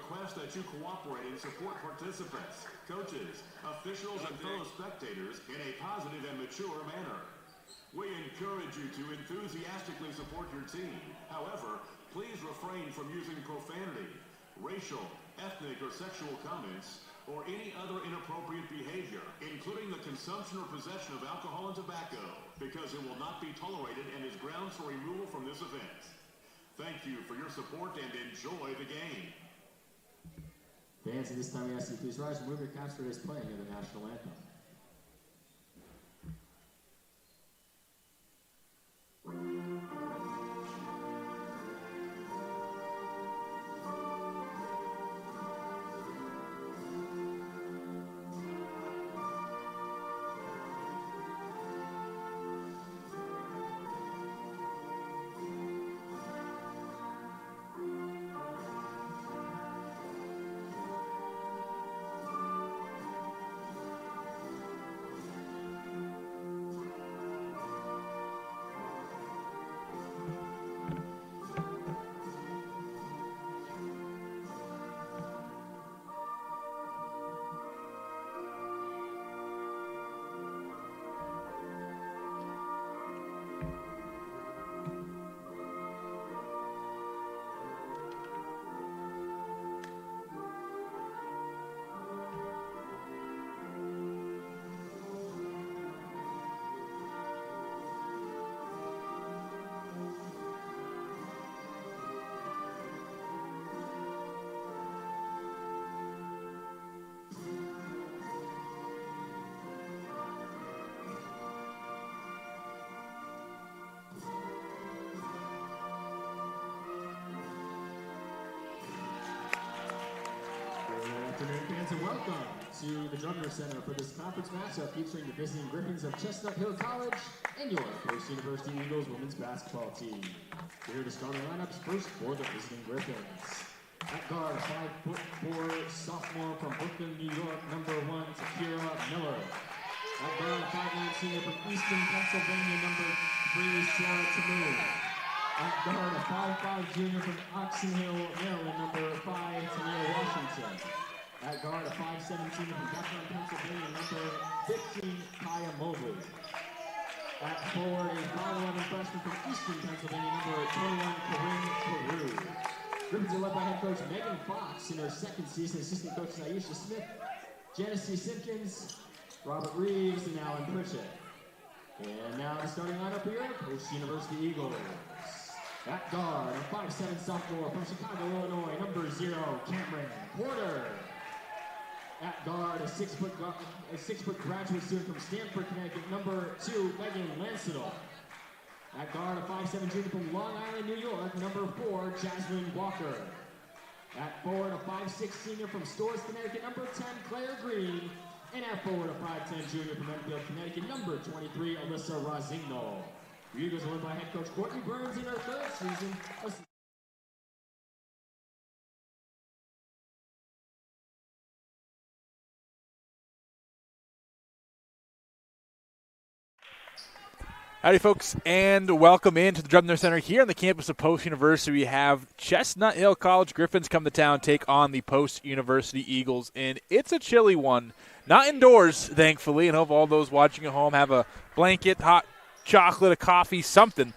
request that you cooperate and support participants, coaches, officials, and fellow spectators in a positive and mature manner. We encourage you to enthusiastically support your team. However, please refrain from using profanity, racial, ethnic, or sexual comments, or any other inappropriate behavior, including the consumption or possession of alcohol and tobacco, because it will not be tolerated and is grounds for removal from this event. Thank you for your support and enjoy the game. Fans, at this time we ask you please rise and move your caps for this playing of the national anthem. Fans, and welcome to the Drummer Center for this conference matchup featuring the visiting Griffins of Chestnut Hill College and your Coast University Eagles women's basketball team. Here to start our lineups first for the visiting Griffins. At guard, 5'4" sophomore from Brooklyn, New York, number 1, Takira Miller. At guard, 5'9" senior from Easton, Pennsylvania, number 3, Sarah Tamu. At guard, a 5'5" junior from Oxon Hill, Maryland, number 5, Tania Washington. At guard, a 5'7" senior from Bethlehem, Pennsylvania, number 15, Kaya Mobley. At forward, a 5'11" freshman from Eastern Pennsylvania, number 21, Corinne Carew. Griffins are led by head coach Megan Fox in her second season, assistant coaches Aisha Smith, Janice C. Simpkins, Robert Reeves, and Alan Pritchett. And now the starting lineup here, Coast University Eagles. At guard, a 5'7" sophomore from Chicago, Illinois, number 0, Cameron Porter. At guard, a 6-foot graduate student from Stamford, Connecticut, number 2, Megan Lancidal. At guard, a 5'7" junior from Long Island, New York, number 4, Jasmine Walker. At forward, a 5'6" senior from Storrs, Connecticut, number 10, Claire Green. And at forward, a 5'10" junior from Enfield, Connecticut, number 23, Alyssa Rosignol. The Eagles are led by head coach Courtney Burns in her third season. Howdy, folks, and welcome into the Drumner Center here on the campus of Post University. We have Chestnut Hill College Griffins come to town, take on the Post University Eagles, and it's a chilly one. Not indoors, thankfully, and hope all those watching at home have a blanket, hot chocolate, a coffee, something,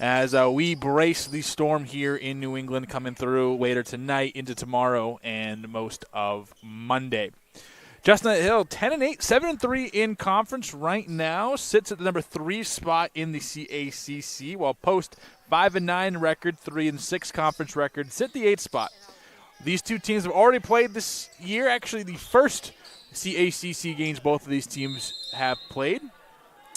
as we brace the storm here in New England coming through later tonight into tomorrow and most of Monday. Chestnut Hill, 10-8, 7-3 in conference right now, sits at the number 3 spot in the CACC, while Post, 5-9 record, 3-6 conference record, sit the 8th spot. These two teams have already played this year. Actually, the first CACC games both of these teams have played,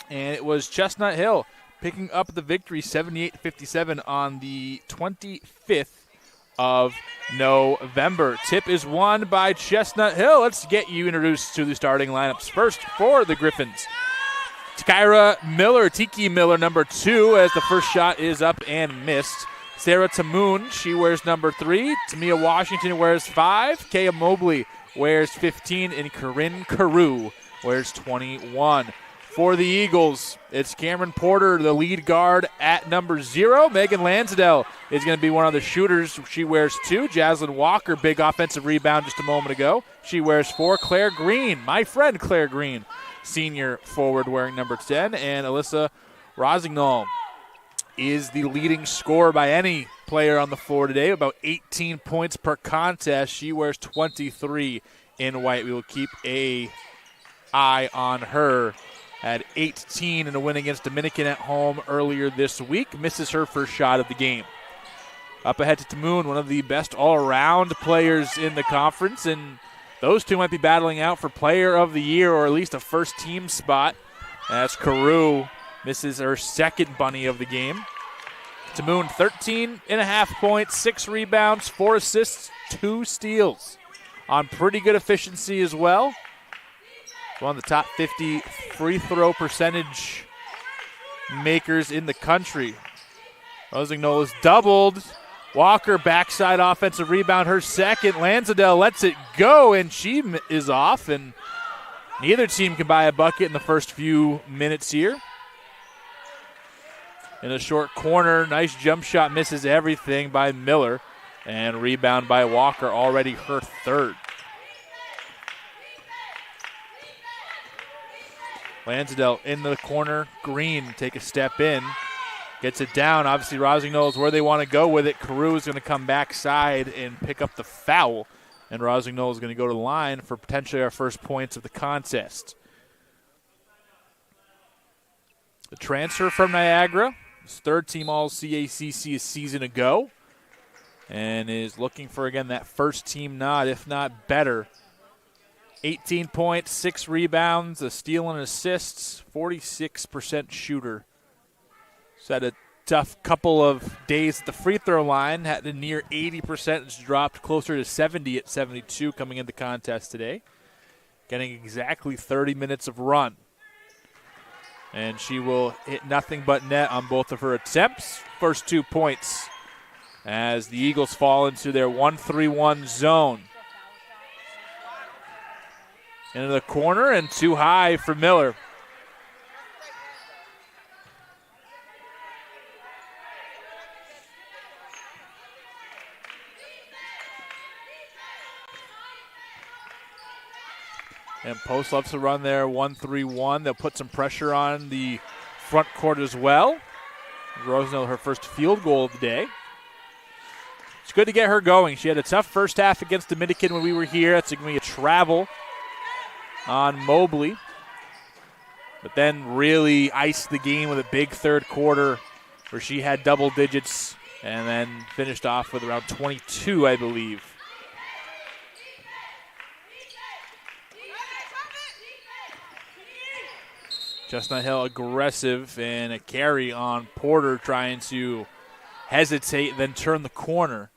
and it was Chestnut Hill picking up the victory, 78-57 on the 25th of November. Tip is won by Chestnut Hill. Let's get you introduced to the starting lineups. First for the Griffins, Tiki Miller, number 2, as the first shot is up and missed. Sarah Tamoon, she wears number 3. Tamia Washington wears 5. Kaya Mobley wears 15. And Corinne Carew wears 21. For the Eagles, it's Cameron Porter, the lead guard at number 0. Megan Lansdale is going to be one of the shooters. She wears 2. Jaslyn Walker, big offensive rebound just a moment ago. She wears 4. Claire Green, my friend Claire Green, senior forward wearing number 10. And Alyssa Rosignol is the leading scorer by any player on the floor today, about 18 points per contest. She wears 23 in white. We will keep an eye on her. Had 18 in a win against Dominican at home earlier this week. Misses her first shot of the game. Up ahead to Tamoon, one of the best all-around players in the conference, and those two might be battling out for player of the year or at least a first-team spot as Carew misses her second bunny of the game. Tamoon, 13.5 points, 6 rebounds, 4 assists, 2 steals. On pretty good efficiency as well. One of the top 50 free throw percentage makers in the country. Rosignol is doubled. Walker, backside offensive rebound, her second. Lansdale lets it go, and she is off, and neither team can buy a bucket in the first few minutes here. In the short corner, nice jump shot, misses everything by Miller, and rebound by Walker, already her third. Lansdale in the corner. Green take a step in. Gets it down. Obviously, Rosignol is where they want to go with it. Carew is going to come backside and pick up the foul. And Rosignol is going to go to the line for potentially our first points of the contest. The transfer from Niagara. His third team All-CACC a season ago. And is looking for, again, that first team nod, if not better. 18 points, 6 rebounds, a steal and assists, 46% shooter. He's had a tough couple of days at the free throw line, had a near 80%, it's dropped closer to 70 at 72 coming into the contest today. Getting exactly 30 minutes of run. And she will hit nothing but net on both of her attempts. First 2 points as the Eagles fall into their 1-3-1 zone. Into the corner and too high for Miller. And Post loves to run there 1-3-1. They'll put some pressure on the front court as well. Rosignol, her first field goal of the day. It's good to get her going. She had a tough first half against Dominican when we were here. That's going to be a travel on Mobley, but then really iced the game with a big third quarter where she had double digits and then finished off with around 22, I believe. Chestnut Hill aggressive and a carry on Porter trying to hesitate, then turn the corner.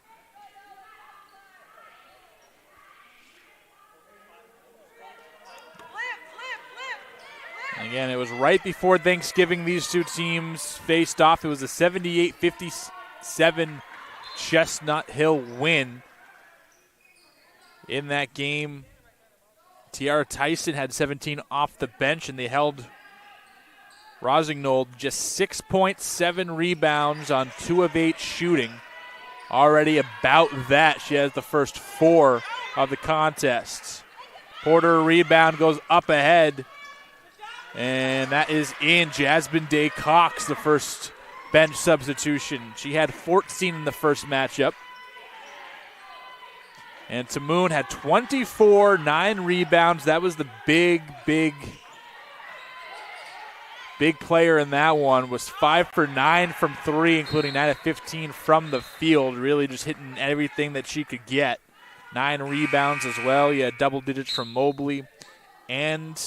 Again, it was right before Thanksgiving these two teams faced off. It was a 78-57 Chestnut Hill win. In that game, Tiara Tyson had 17 off the bench, and they held Rosignol just 6.7 rebounds on 2 of 8 shooting. Already about that, she has the first 4 of the contest. Porter rebound goes up ahead. And that is in. Jasmine Day Cox, the first bench substitution. She had 14 in the first matchup. And Tamoon had 24, 9 rebounds. That was the big player in that one. Was 5 for 9 from 3, including 9 of 15 from the field. Really just hitting everything that she could get. 9 rebounds as well. You had double digits from Mobley and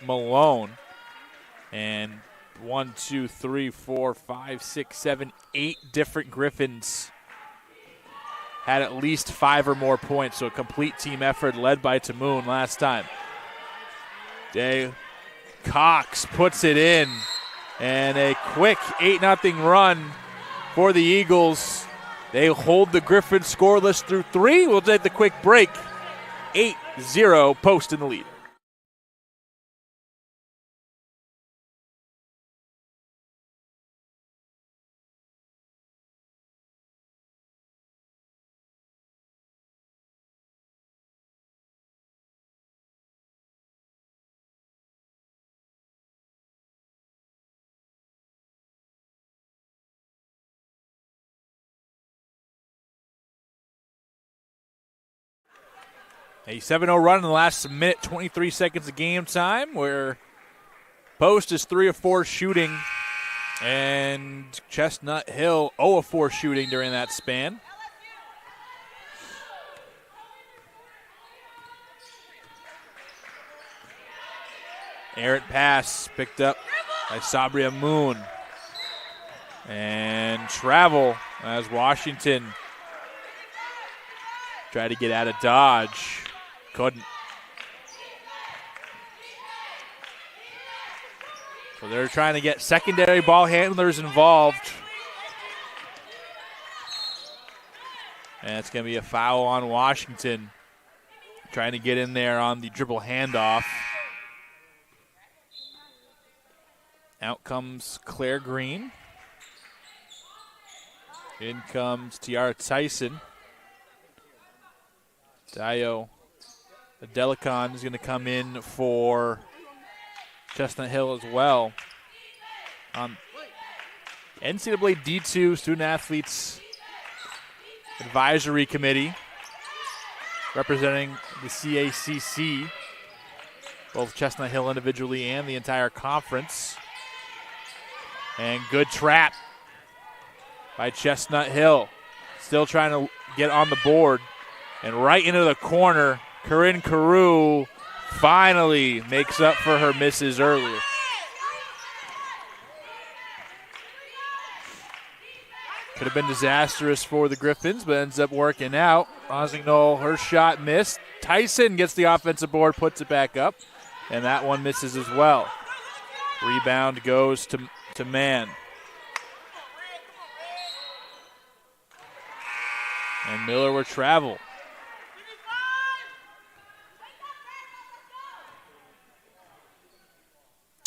Malone. And 1, 2, 3, 4, 5, 6, 7, 8 different Griffins had at least 5 or more points. So a complete team effort led by Tamoon last time. Day Cox puts it in. And a quick 8-0 run for the Eagles. They hold the Griffins scoreless through 3. We'll take the quick break. 8-0 Post in the lead. A 7-0 run in the last minute, 23 seconds of game time, where Post is 3 of 4 shooting, and Chestnut Hill 0 of 4 shooting during that span. Errant pass picked up by Sabria Moon. And travel as Washington tried to get out of dodge. Couldn't. So they're trying to get secondary ball handlers involved. And it's going to be a foul on Washington. Trying to get in there on the dribble handoff. Out comes Claire Green. In comes Tiara Tyson. Dio Adelicon is going to come in for Chestnut Hill as well. NCAA D2 Student Athletes Advisory Committee representing the CACC, both Chestnut Hill individually and the entire conference. And good trap by Chestnut Hill. Still trying to get on the board. And right into the corner, Corinne Carew finally makes up for her misses earlier. Could have been disastrous for the Griffins, but ends up working out. Rossignol, her shot missed. Tyson gets the offensive board, puts it back up, and that one misses as well. Rebound goes to Mann. And Miller will travel.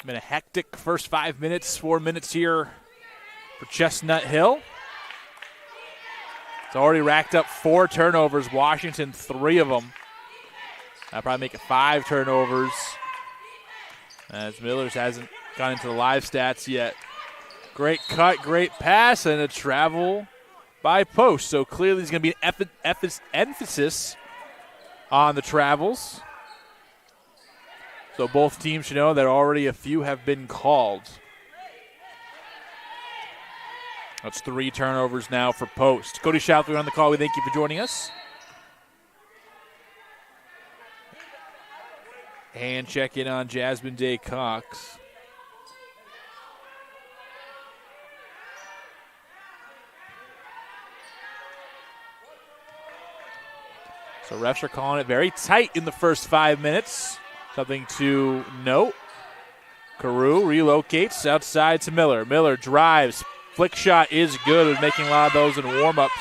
Been a hectic first 5 minutes, 4 minutes here for Chestnut Hill. It's already racked up 4 turnovers. Washington, 3 of them. That'll probably make it 5 turnovers, as Millers hasn't gone into the live stats yet. Great cut, great pass, and a travel by Post. So clearly there's going to be an emphasis on the travels. So both teams should know that already a few have been called. That's 3 turnovers now for Post. Cody Schauffler on the call. We thank you for joining us. And check in on Jasmine Day Cox. So refs are calling it very tight in the first 5 minutes. Something to note. Carew relocates outside to Miller. Miller drives. Flick shot is good. We're making a lot of those in warm-ups.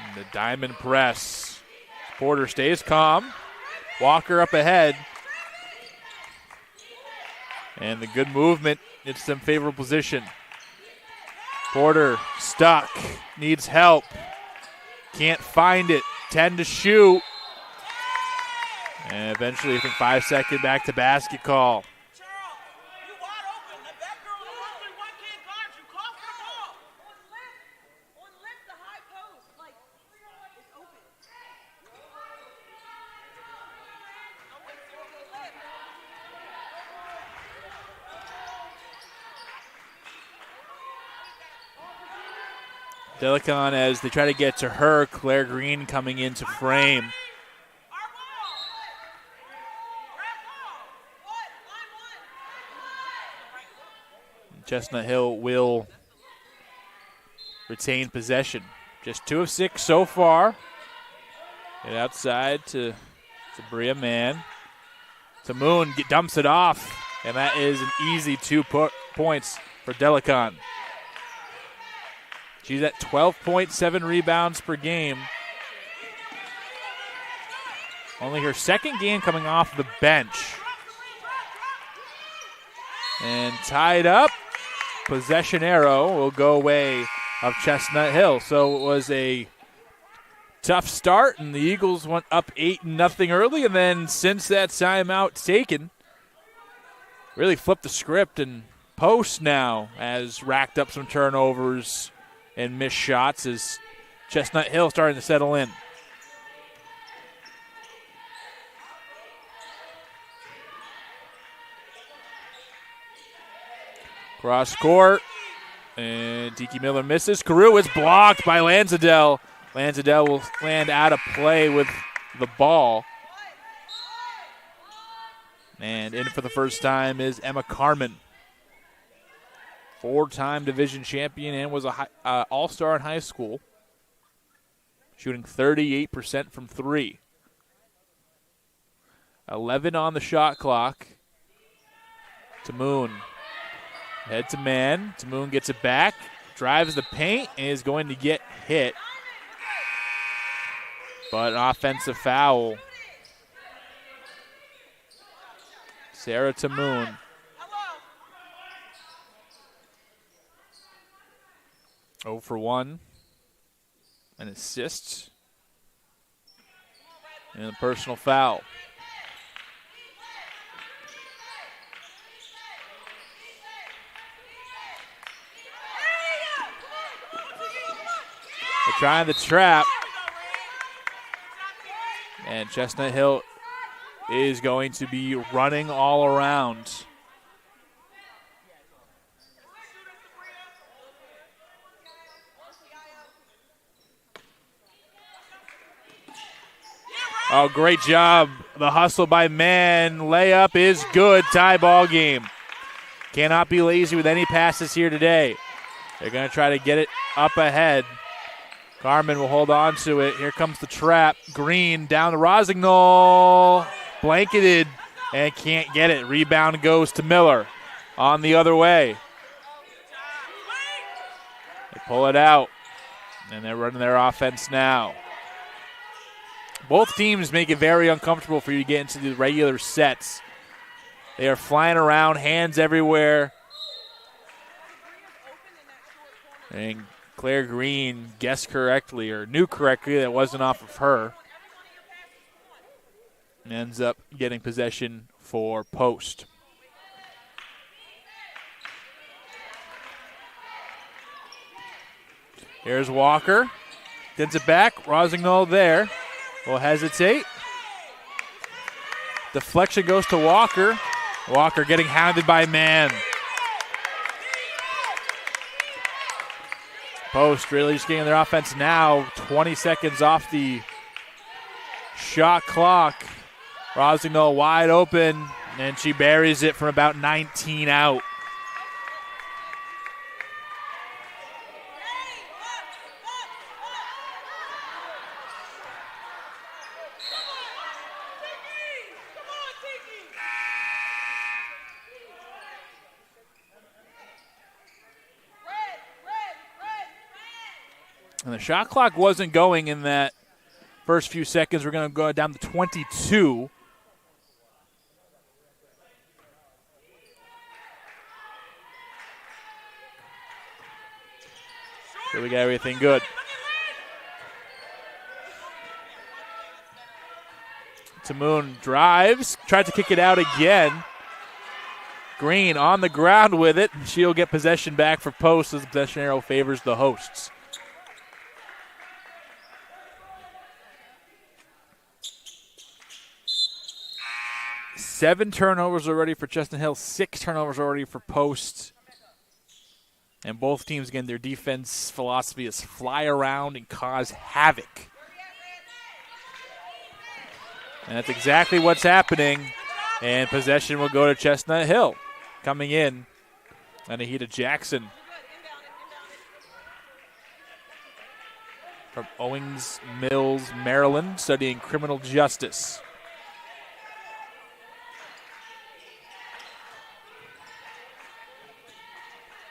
And the diamond press. Porter stays calm. Walker up ahead. And the good movement gets them favorable position. Porter stuck, needs help, can't find it, 10 to shoot. And eventually, I think 5-second back to basket call. Delicon as they try to get to her. Claire Green coming into frame. Chestnut Hill will retain possession. Just 2 of 6 so far. Get outside to Bria Mann. To Moon, dumps it off. And that is an easy 2 points for Delicon. She's at 12.7 rebounds per game. Only her second game coming off the bench. And tied up. Possession arrow will go away of Chestnut Hill. So it was a tough start, and the Eagles went up 8-0 early, and then since that timeout taken, really flipped the script and Post now has racked up some turnovers and missed shots as Chestnut Hill starting to settle in. Cross court, and Tiki Miller misses. Carew is blocked by Lanzadell. Lanzadell will land out of play with the ball. And in for the first time is Emma Carmen. 4-time division champion and was a all-star in high school. Shooting 38% from three. 11 on the shot clock. Tamoon. Head to man. Tamoon gets it back. Drives the paint and is going to get hit. But an offensive foul. Sarah Tamoon. Oh for 1. An assist. And a personal foul. They're trying the trap. And Chestnut Hill is going to be running all around. Oh, great job. The hustle by Man. Layup is good. Tie ball game. Cannot be lazy with any passes here today. They're going to try to get it up ahead. Carmen will hold on to it. Here comes the trap. Green down to Rosignol. Blanketed and can't get it. Rebound goes to Miller on the other way. They pull it out, and they're running their offense now. Both teams make it very uncomfortable for you to get into the regular sets. They are flying around, hands everywhere. And Claire Green guessed correctly, or knew correctly that wasn't off of her. And ends up getting possession for Post. Here's Walker. Gets it back. Rosignol there. Will hesitate. Deflection goes to Walker. Walker getting hounded by Man. Post really just getting their offense now. 20 seconds off the shot clock. Rosignol wide open, and she buries it from about 19 out. And the shot clock wasn't going in that first few seconds. We're going to go down to 22. So we got everything good. Tamoon drives, tried to kick it out again. Green on the ground with it. She'll get possession back for Post as the possession arrow favors the hosts. Seven turnovers already for Chestnut Hill, 6 turnovers already for Post. And both teams, again, their defense philosophy is fly around and cause havoc. And that's exactly what's happening. And possession will go to Chestnut Hill. Coming in, Anahita Jackson. From Owings Mills, Maryland, studying criminal justice.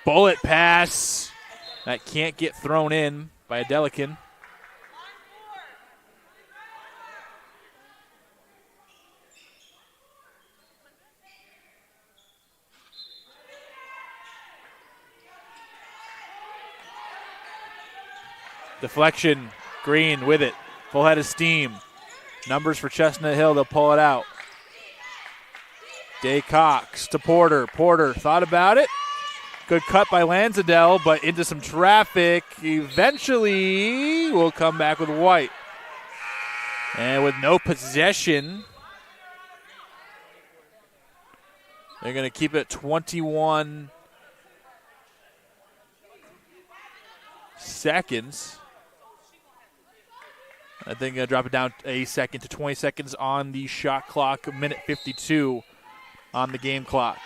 Bullet pass. That can't get thrown in by Adelican. Deflection. Green with it. Full head of steam. Numbers for Chestnut Hill. They'll pull it out. Day Cox to Porter. Porter thought about it. Good cut by Lanzadell, but into some traffic. Eventually, will come back with White. And with no possession, they're going to keep it 21 seconds. I think they'll drop it down a second to 20 seconds on the shot clock, minute 52 on the game clock.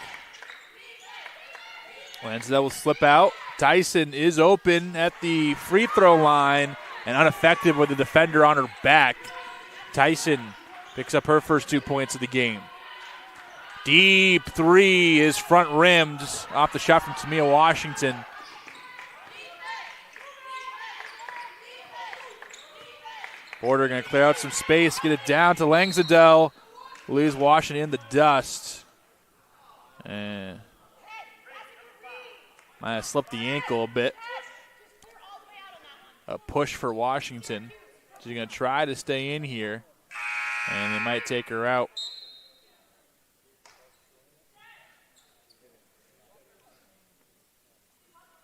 Lanzadell will slip out. Tyson is open at the free throw line and ineffective with the defender on her back. Tyson picks up her first 2 points of the game. Deep three is front rimmed off the shot from Tamia Washington. Porter going to clear out some space, get it down to Langsadell. Leaves Washington in the dust. And might have slipped the ankle a bit. A push for Washington. She's going to try to stay in here, and they might take her out.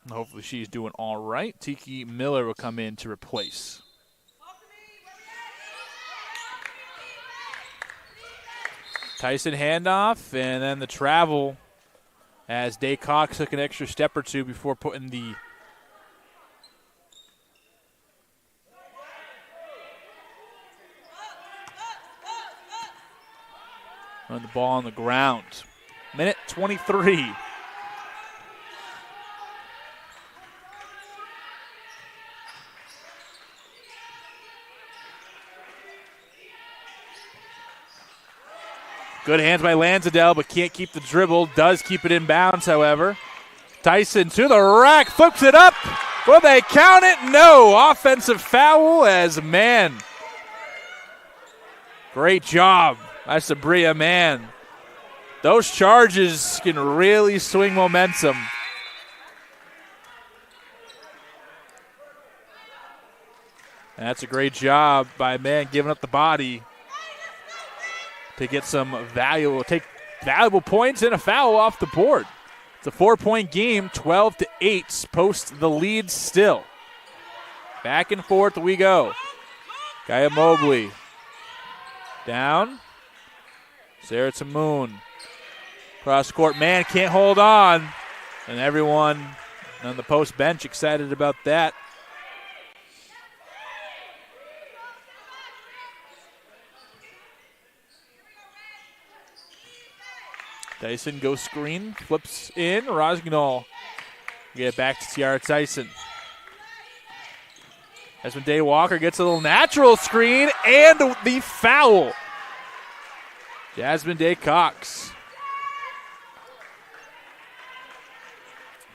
Hopefully she's doing all right. Tiki Miller will come in to replace. Tyson handoff, and then the travel as Day Cox took an extra step or two before putting the ball on the ground. Minute 23. Good hands by Lanzadell, but can't keep the dribble. Does keep it in bounds, however. Tyson to the rack, flips it up. Will they count it? No. Offensive foul as man. Great job by Sabria Mann. Those charges can really swing momentum. And that's a great job by Mann giving up the body to get some valuable points and a foul off the board. It's a 4-point game, 12-8. Post the lead still. Back and forth we go. Gaia Mobley. Down. Sarah Tamoon. Cross court, man can't hold on. And everyone on the post bench excited about that. Tyson goes screen, flips in. Rosgnall get it back to Tiara Tyson. Jasmine Day Walker gets a little natural screen and the foul. Jasmine Day Cox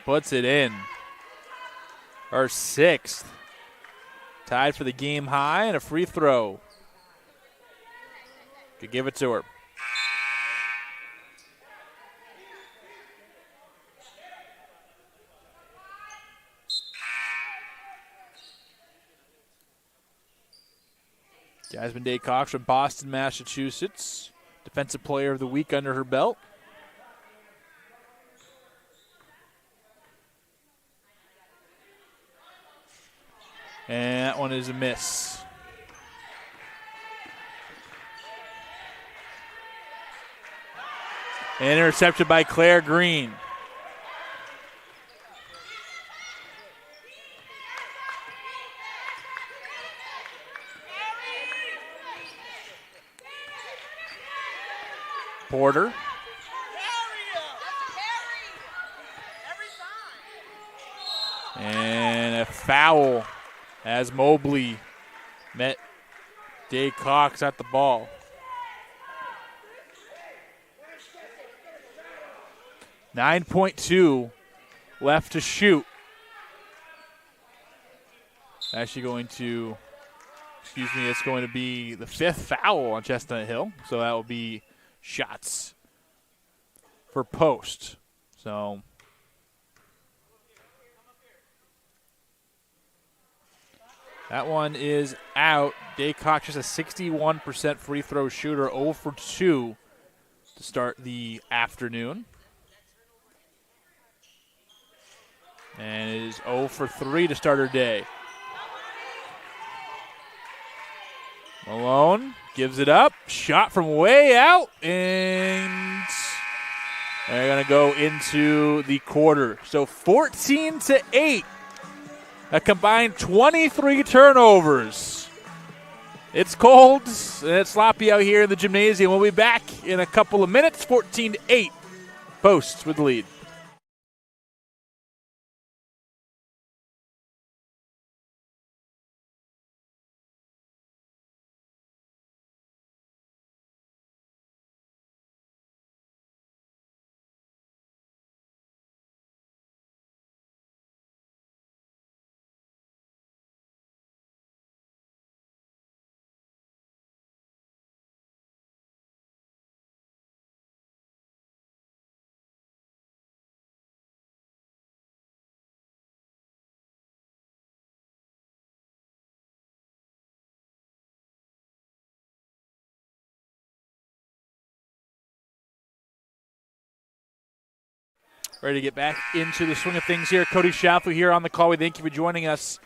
puts it in. Her sixth. Tied for the game high and a free throw. Could give it to her. Jasmine Day Cox from Boston, Massachusetts. Defensive Player of the Week under her belt. And that one is a miss. Intercepted by Claire Green. Porter. And a foul as Mobley met Day Cox at the ball. .2 left to shoot. Actually going to, it's going to be the fifth foul on Chestnut Hill. So that will be shots for post. So that one is out. Day Cox is a 61% free throw shooter, 0 for 2 to start the afternoon. And it is 0 for 3 to start her day. Malone gives it up. Shot from way out. And they're going to go into the quarter. So 14-8. A combined 23 turnovers. It's cold and it's sloppy out here in the gymnasium. We'll be back in a couple of minutes. 14-8. Posts with the lead. Ready to get back into the swing of things here. Cody Schaffel here on the call. We thank you for joining us.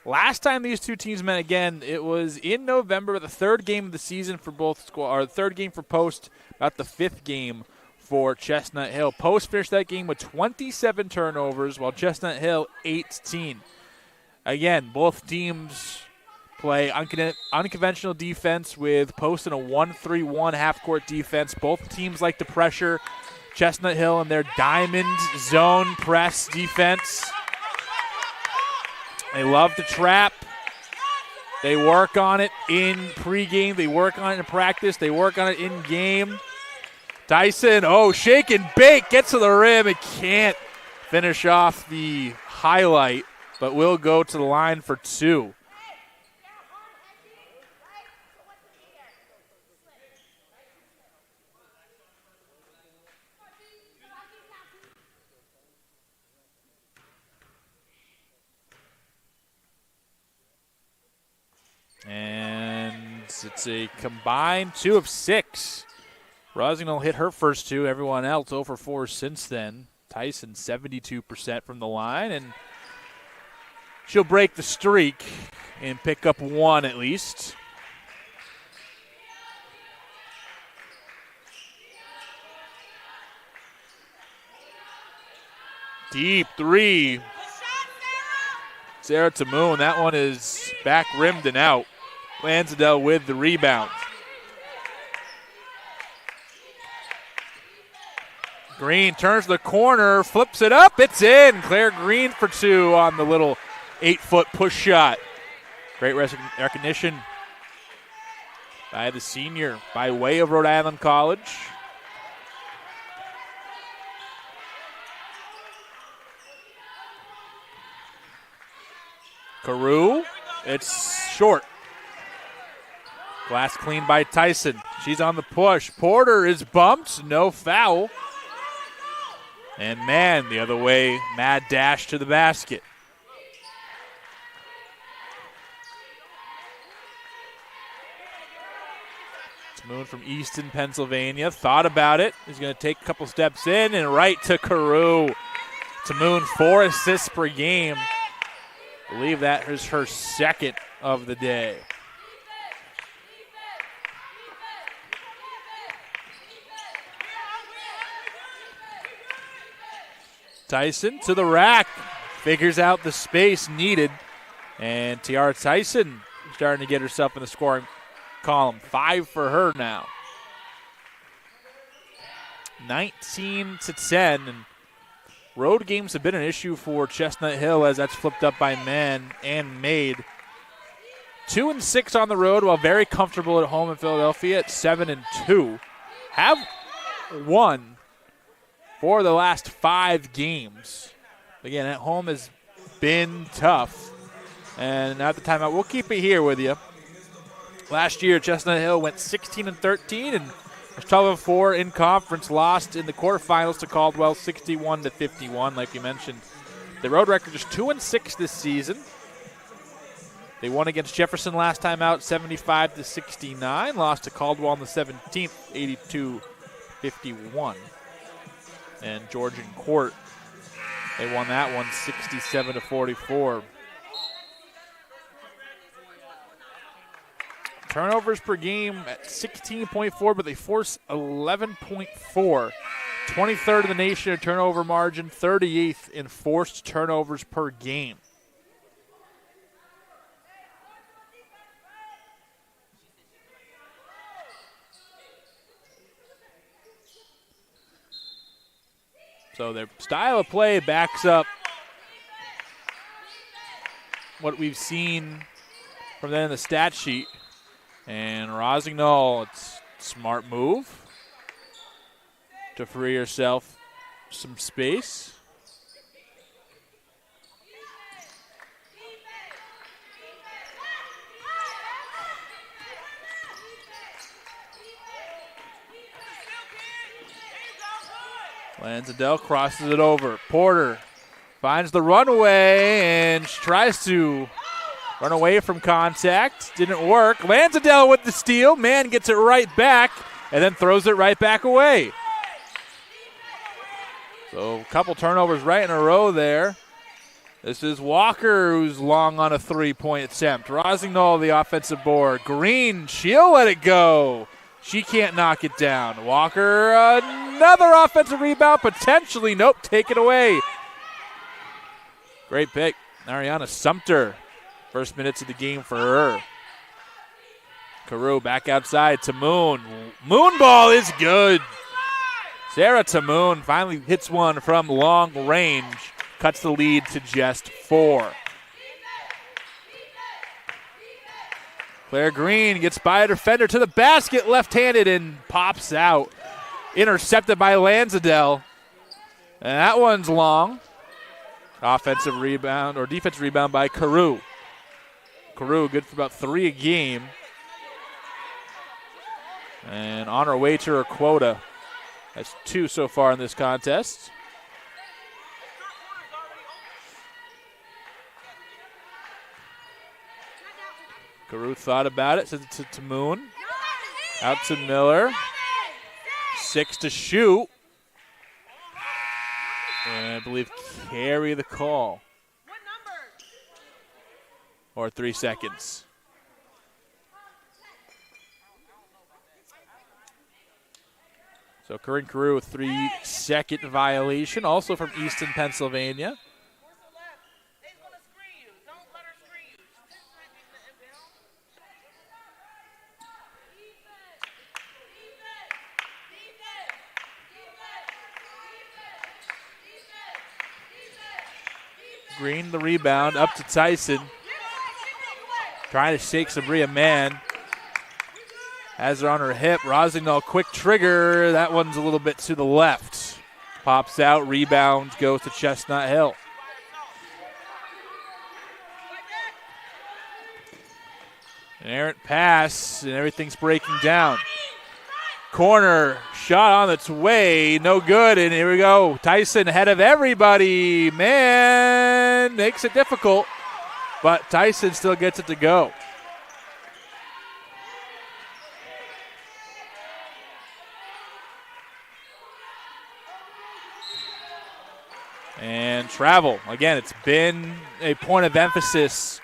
Last time these two teams met again, it was in November, the third game of the season for both squads, or the third game for Post, about the fifth game for Chestnut Hill. Post finished that game with 27 turnovers, while Chestnut Hill 18. Again, both teams play unconventional defense with Post in a 1-3-1 half-court defense. Both teams like to pressure Chestnut Hill and their diamond zone press defense. They love to trap. They work on it in pregame. They work on it in practice. They work on it in game. Tyson, shake and bake, gets to the rim. It can't finish off the highlight, but will go to the line for two. And it's a combined 2 of 6. Rosignol hit her first two. Everyone else 0 for 4 since then. Tyson 72% from the line, and she'll break the streak and pick up one at least. Deep three. Sarah Tamoon, that one is back rimmed and out. Lansdale with the rebound. Green turns the corner, flips it up, it's in. Claire Green for two on the little 8-foot push shot. Great recognition by the senior by way of Rhode Island College. Carew, it's short. Glass cleaned by Tyson. She's on the push. Porter is bumped, no foul. And man, the other way, mad dash to the basket. Moon from Easton, Pennsylvania, thought about it. He's going to take a couple steps in and right to Carew. Tamoon, 4 assists per game. I believe that is her second of the day. Tyson to the rack, figures out the space needed, and Tiara Tyson starting to get herself in the scoring column. 5 for her now. 19-10, and road games have been an issue for Chestnut Hill as that's flipped up by men and made. 2-6 on the road while very comfortable at home in Philadelphia at 7-2. Have won 4 of the last 5 games. Again, at home has been tough. And at the timeout, we'll keep it here with you. Last year, Chestnut Hill went 16-13 and was 12-4 in conference. Lost in the quarterfinals to Caldwell, 61-51, like you mentioned. The road record is 2-6 this season. They won against Jefferson last time out, 75-69. Lost to Caldwell on the 17th, 82-51. And Georgian Court They won that one 67-44. Turnovers per game at 16.4, but they force 11.4. 23rd in the nation in turnover margin, 38th in forced turnovers per game. So their style of play backs up what we've seen from them in the stat sheet. And Rosignol, it's a smart move to free yourself some space. Lansdale crosses it over. Porter finds the runaway and tries to run away from contact. Didn't work. Lansdale with the steal. Man gets it right back and then throws it right back away. So a couple turnovers right in a row there. This is Walker who's long on a three-point attempt. Rosignol the offensive board. Green, she'll let it go. She can't knock it down. Walker, another offensive rebound, potentially. Nope, take it away. Great pick. Ariana Sumter, first minutes of the game for her. Carew back outside to Moon. Moon ball is good. Sarah Tamoon finally hits one from long range. Cuts the lead to just 4. Claire Green gets by a defender to the basket, left-handed, and pops out. Intercepted by Lansdale. And that one's long. Offensive rebound, or defensive rebound by Carew. Carew good for about 3 a game. And on her way to her quota. That's 2 so far in this contest. Carew thought about it, sends it to Moon. Out to Miller. 6 to shoot. And I believe carry the call. Or 3 seconds. So Corinne Carew with 3-second violation, also from Easton, Pennsylvania. Green the rebound, up to Tyson. Trying to shake Sabria Mann. Has her on her hip. Rosignol, quick trigger. That one's a little bit to the left. Pops out, rebound, goes to Chestnut Hill. An errant pass, and everything's breaking down. Corner, shot on its way, no good, and here we go. Tyson ahead of everybody. Man, makes it difficult, but Tyson still gets it to go. And travel. Again, it's been a point of emphasis.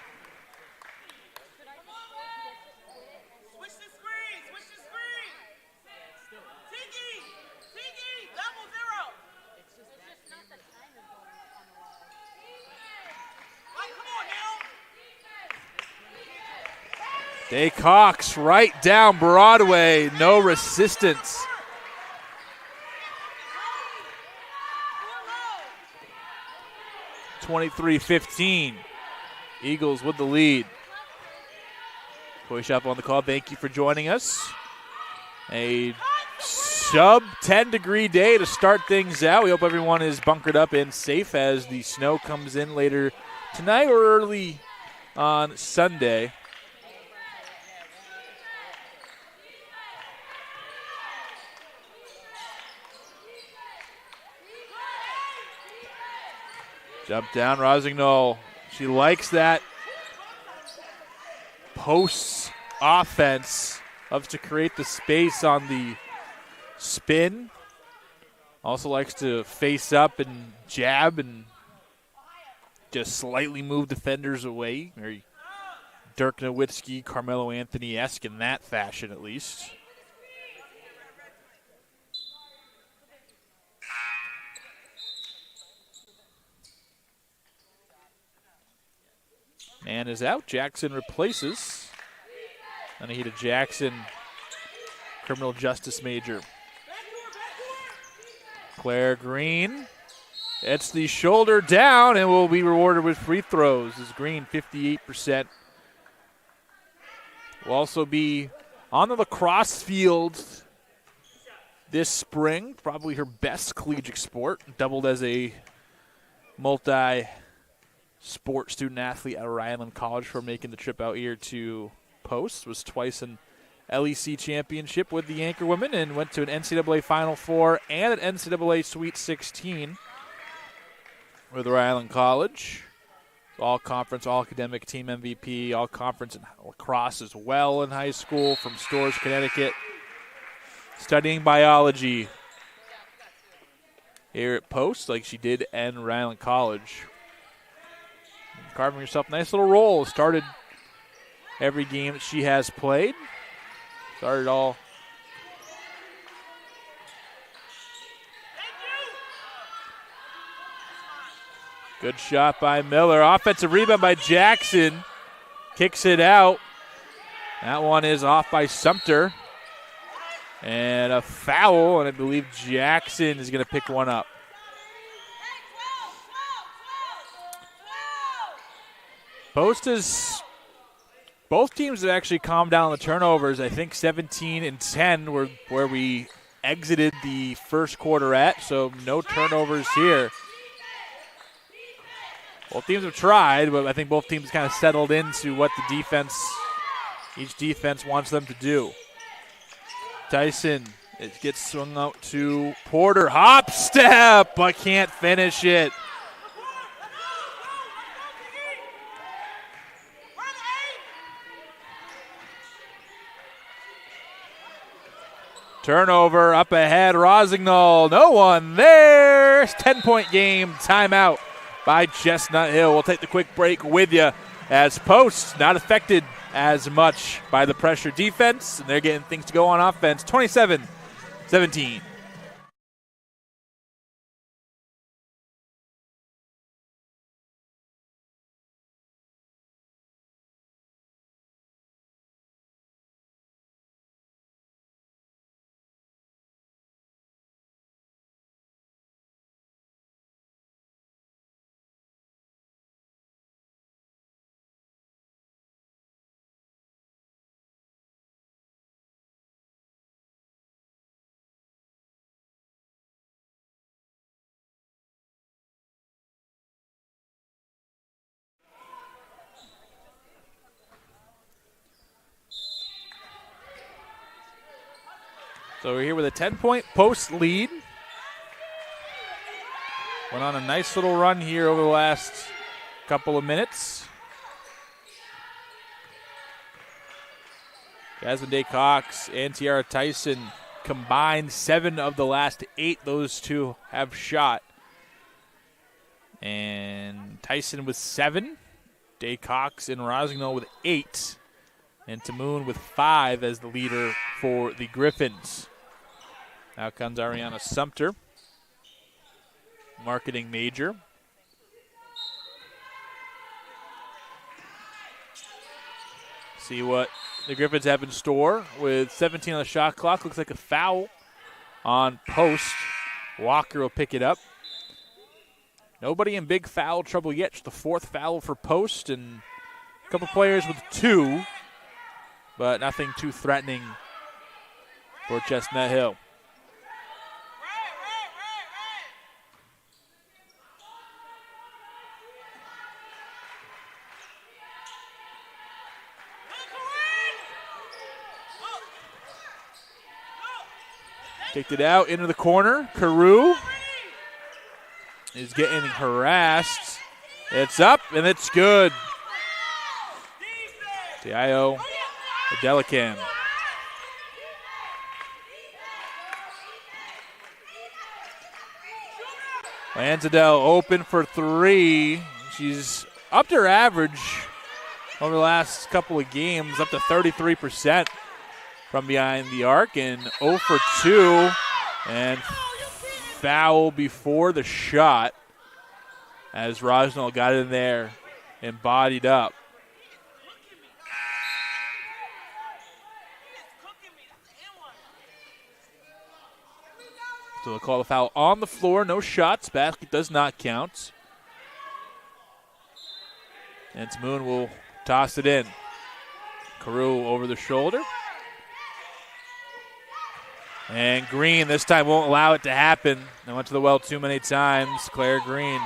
Day Cox right down Broadway. No resistance. (23-15). Eagles with the lead. Toy Shop on the call. Thank you for joining us. A sub 10-degree day to start things out. We hope everyone is bunkered up and safe as the snow comes in later tonight or early on Sunday. Jump down, Rosignol. She likes that post offense. Loves to create the space on the spin. Also likes to face up and jab and just slightly move defenders away. Very Dirk Nowitzki, Carmelo Anthony-esque in that fashion, at least. Man is out. Jackson replaces Anahita Jackson, criminal justice major. Claire Green. It's the shoulder down and will be rewarded with free throws. As Green, 58%. Will also be on the lacrosse field this spring. Probably her best collegiate sport. Doubled as a multi-sport student athlete at Rhode Island College for making the trip out here to Post. Was twice in LEC championship with the Anchor Women and went to an NCAA Final Four and an NCAA Sweet 16 with Rhode Island College. All-conference, all-academic team MVP, all-conference in lacrosse as well in high school from Storrs, Connecticut. Studying biology here at Post like she did at Rhode Island College. Carving herself a nice little role. Started every game that she has played. Started all. Good shot by Miller. Offensive rebound by Jackson. Kicks it out. That one is off by Sumter. And a foul, and I believe Jackson is going to pick one up. Both teams have actually calmed down the turnovers. I think 17-10 were where we exited the first quarter at, so no turnovers here. Both teams have tried, but I think both teams kind of settled into what each defense wants them to do. Tyson, it gets swung out to Porter. Hop step, but can't finish it. Turnover up ahead, Rosignol. No one there. 10-point game, timeout by Chestnut Hill. We'll take the quick break with you as Post not affected as much by the pressure defense, and they're getting things to go on offense. 27-17. So we're here with a 10-point Post lead. Went on a nice little run here over the last couple of minutes. Jasmine Day Cox and Tiara Tyson combined 7 of the last 8 those two have shot. And Tyson with 7. Day Cox and Rosignol with 8. And Tamoon with 5 as the leader for the Griffins. Now comes Ariana Sumter, marketing major. See what the Griffins have in store with 17 on the shot clock. Looks like a foul on Post. Walker will pick it up. Nobody in big foul trouble yet. Just the 4th foul for Post and a couple players with 2, but nothing too threatening for Chestnut Hill. Kicked it out into the corner. Carew is getting harassed. It's up, and it's good. Dio Adelicam. Lanzadell open for 3. She's upped her average over the last couple of games, up to 33% from behind the arc, and 0 for 2, and foul before the shot as Rosnell got in there and bodied up. So they'll call the foul on the floor. No shots. Basket does not count. And Moon will toss it in. Carew over the shoulder. And Green this time won't allow it to happen. They went to the well too many times. Claire Green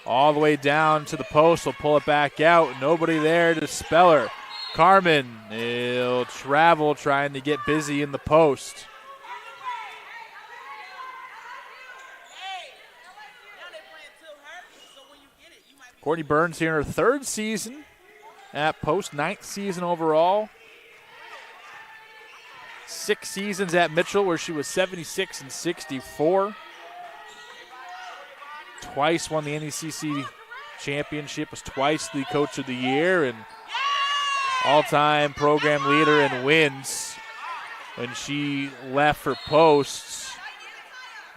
all the way down to the post. Will pull it back out. Nobody there to spell her. Carmen, he'll travel trying to get busy in the post. Courtney Burns here in her third season at post, 9th season overall. 6 seasons at Mitchell where she was 76 and 64. Twice won the NECC championship, was twice the coach of the year, and all-time program leader in wins when she left for posts.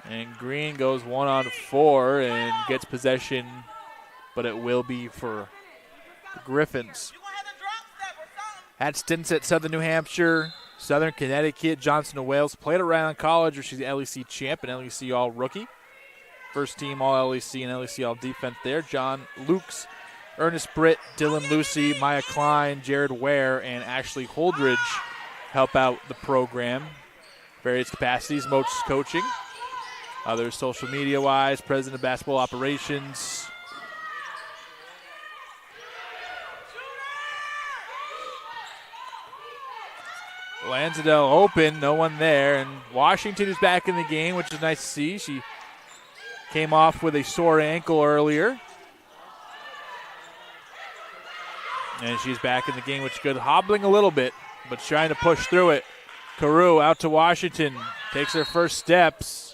And Green goes 1-on-4 and gets possession, but it will be for the Griffins. Had stints at Southern New Hampshire, Southern Connecticut, Johnson of Wales. Played at Rhode Island College where she's the LEC champ and LEC All-Rookie. First team All-LEC and LEC All-Defense there. John Lukes, Ernest Britt, Dylan Lucy, Maya Klein, Jared Ware, and Ashley Holdridge help out the program. Various capacities, most coaching. Others social media-wise, president of basketball operations. Lansdale open, no one there, and Washington is back in the game, which is nice to see. She came off with a sore ankle earlier. And she's back in the game, which is good. Hobbling a little bit, but trying to push through it. Carew out to Washington, takes her first steps.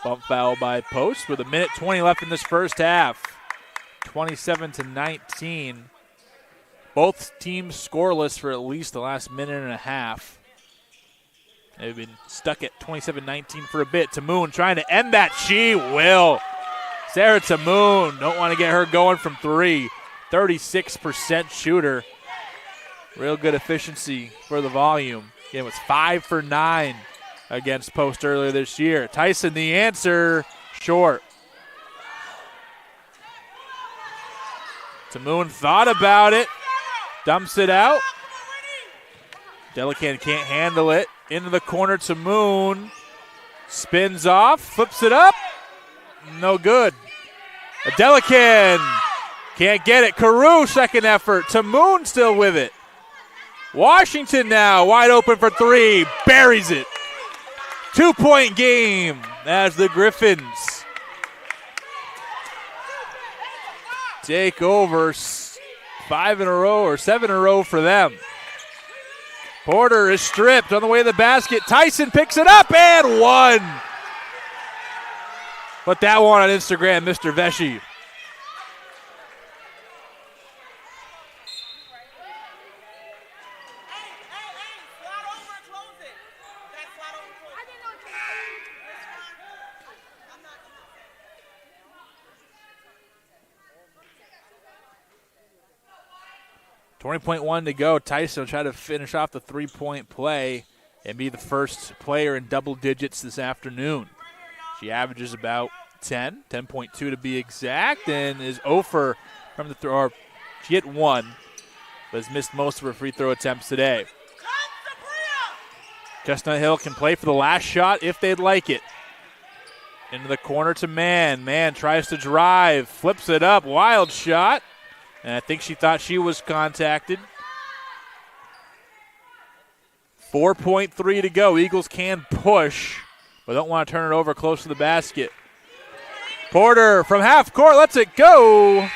Bump foul by Post with 1:20 left in this first half. 27-19. Both teams scoreless for at least the last minute and a half. They've been stuck at 27-19 for a bit. Tamoon trying to end that. She will. Sarah Tamoon, don't want to get her going from 3. 36% shooter. Real good efficiency for the volume. It was 5 for 9 against Post earlier this year. Tyson, the answer, short. Tamoon thought about it, dumps it out. Delican can't handle it. Into the corner, Tamoon spins off, flips it up, no good. Delican can't get it. Carew, second effort. Tamoon still with it. Washington now wide open for 3, buries it. 2-point game as the Griffins take over 5 in a row or 7 in a row for them. Porter is stripped on the way to the basket. Tyson picks it up and 1. Put that one on Instagram, Mr. Vesey. .1 to go. Tyson will try to finish off the 3-point play and be the first player in double digits this afternoon. She averages about 10.2 to be exact, and is 0 for from the throw. She hit 1, but has missed most of her free throw attempts today. Chestnut Hill can play for the last shot if they'd like it. Into the corner to Mann. Mann tries to drive, flips it up, wild shot. And I think she thought she was contacted. 4.3 to go. Eagles can push, but don't want to turn it over close to the basket. Porter from half court lets it go.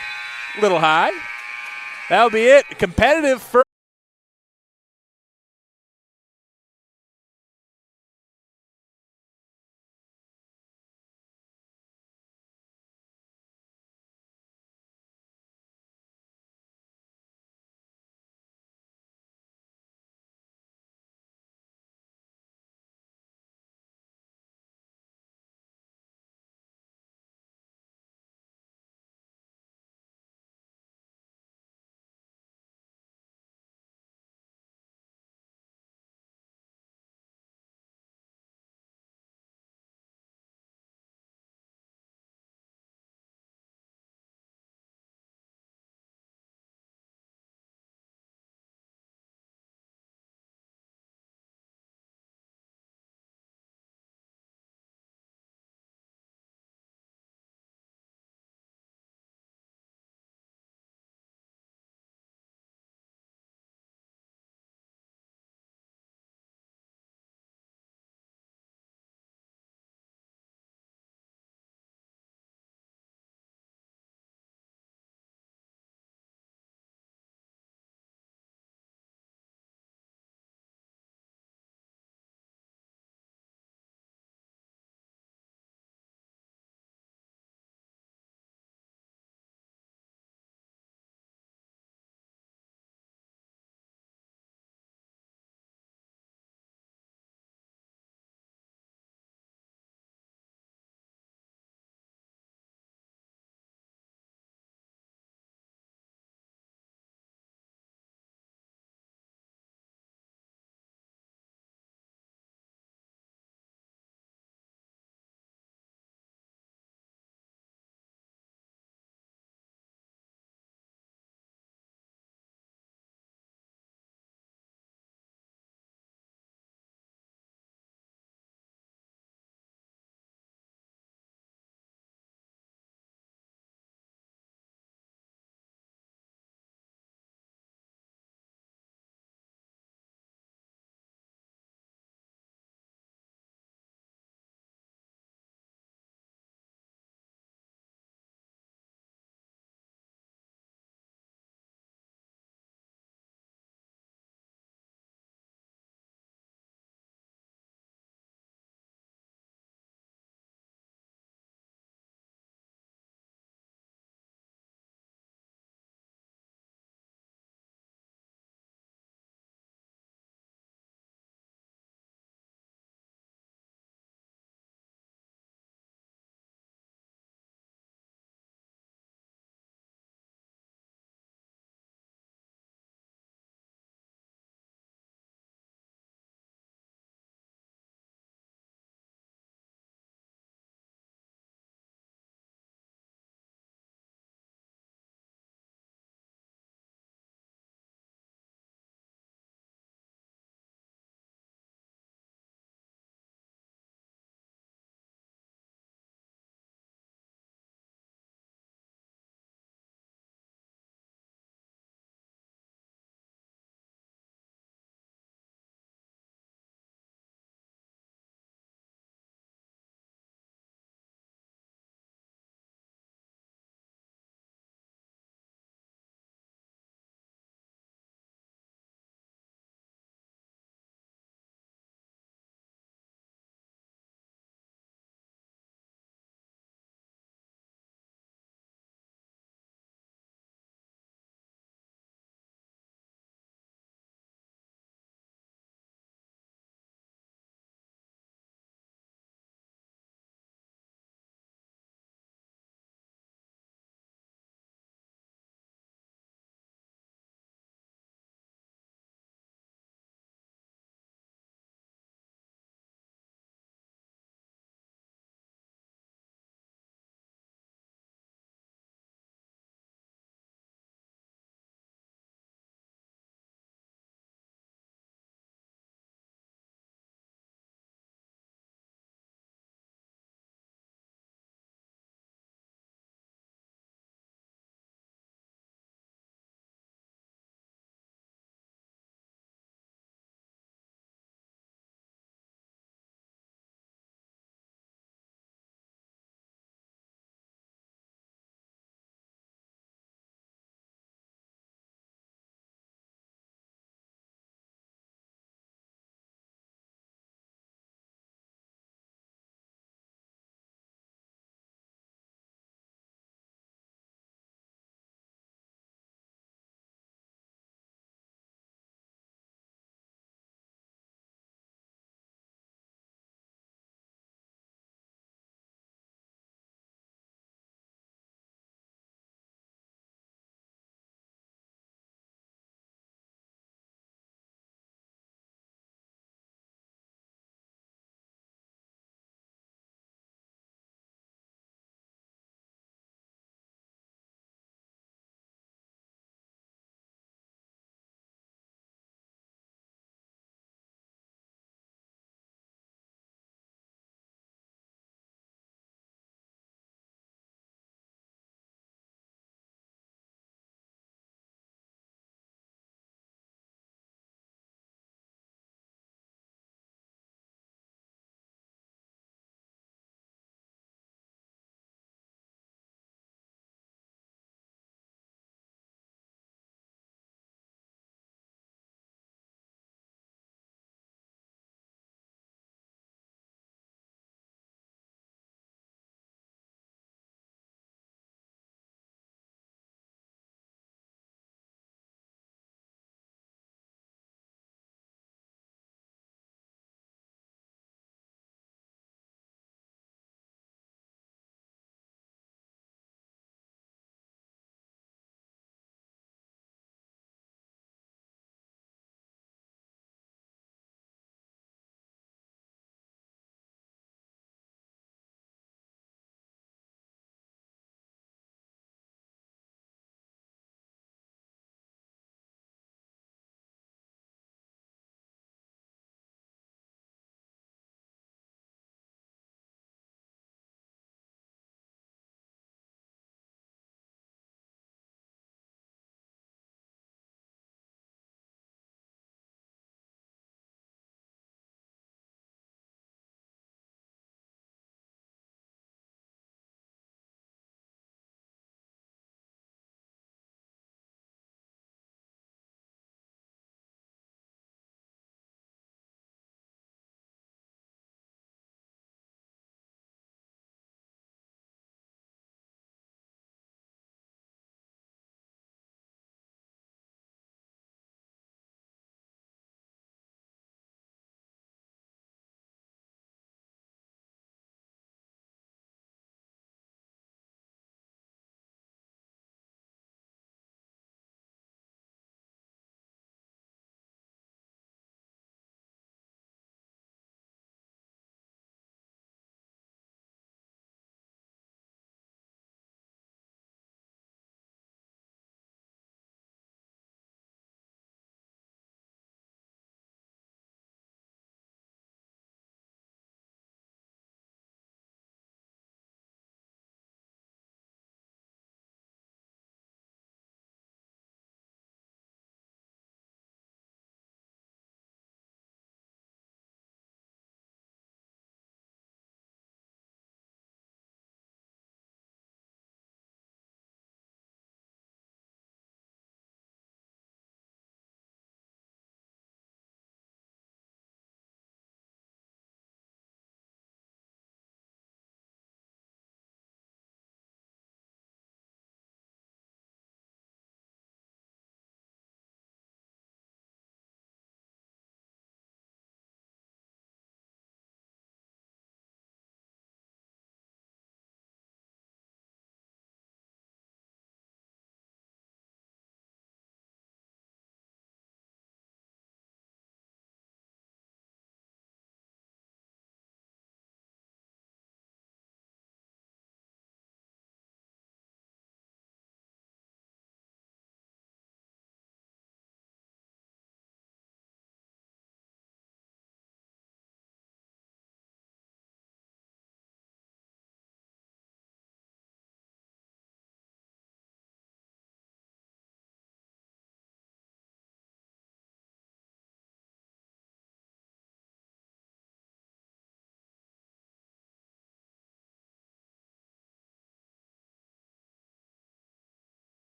Little high. That'll be it. Competitive first.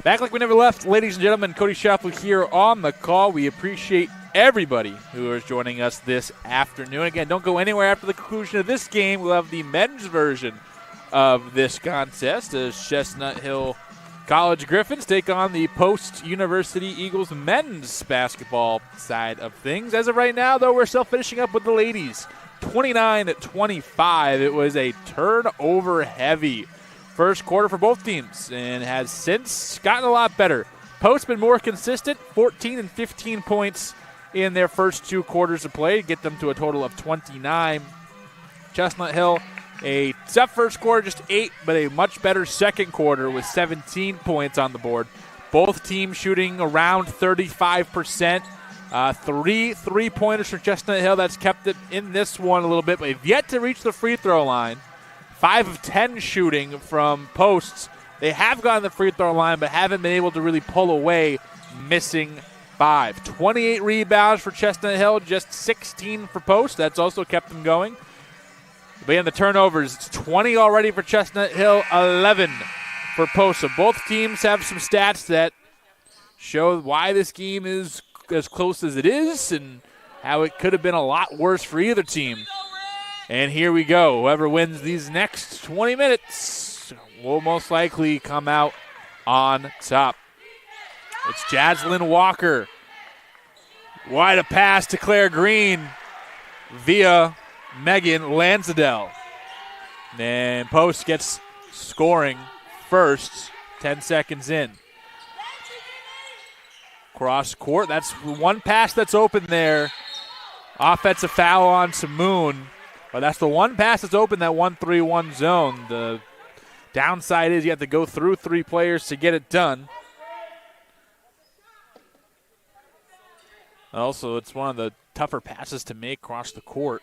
Back like we never left, ladies and gentlemen, Cody Schaffel here on the call. We appreciate everybody who is joining us this afternoon. Again, don't go anywhere after the conclusion of this game. We'll have the men's version of this contest as Chestnut Hill College Griffins take on the Post-University Eagles men's basketball side of things. As of right now, though, we're still finishing up with the ladies. 29-25. It was a turnover-heavy first quarter for both teams and has since gotten a lot better. Post's been more consistent, 14 and 15 points in their first 2 quarters of play to get them to a total of 29. Chestnut Hill, a tough first quarter, just 8, but a much better second quarter with 17 points on the board. Both teams shooting around 35%. 3 3-pointers for Chestnut Hill. That's kept it in this one a little bit, but they've yet to reach the free throw line. 5 of 10 shooting from posts. They have gotten the free throw line, but haven't been able to really pull away, missing 5. 28 rebounds for Chestnut Hill, just 16 for post. That's also kept them going. But in the turnovers, it's 20 already for Chestnut Hill, 11 for post. So both teams have some stats that show why this game is as close as it is and how it could have been a lot worse for either team. And here we go. Whoever wins these next 20 minutes will most likely come out on top. It's Jaslyn Walker. Wide a pass to Claire Green via Megan Lansadell. And Post gets scoring first, 10 seconds in. Cross court, that's one pass that's open there. Offensive foul on Samoon. But that's the one pass that's open, that 1-3-1 zone. The downside is you have to go through 3 players to get it done. Also, it's one of the tougher passes to make across the court.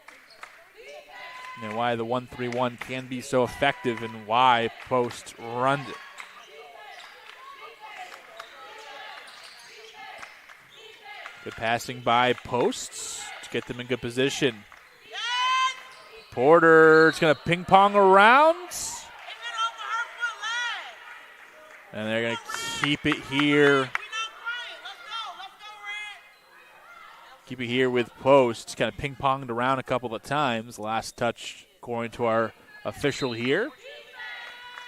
And why the 1-3-1 can be so effective and why Post runs it. Good passing by Posts to get them in good position. Porter's going to ping pong around. And they're going to keep it here. Keep it here with Post. Kind of ping ponged around a couple of times. Last touch according to our official here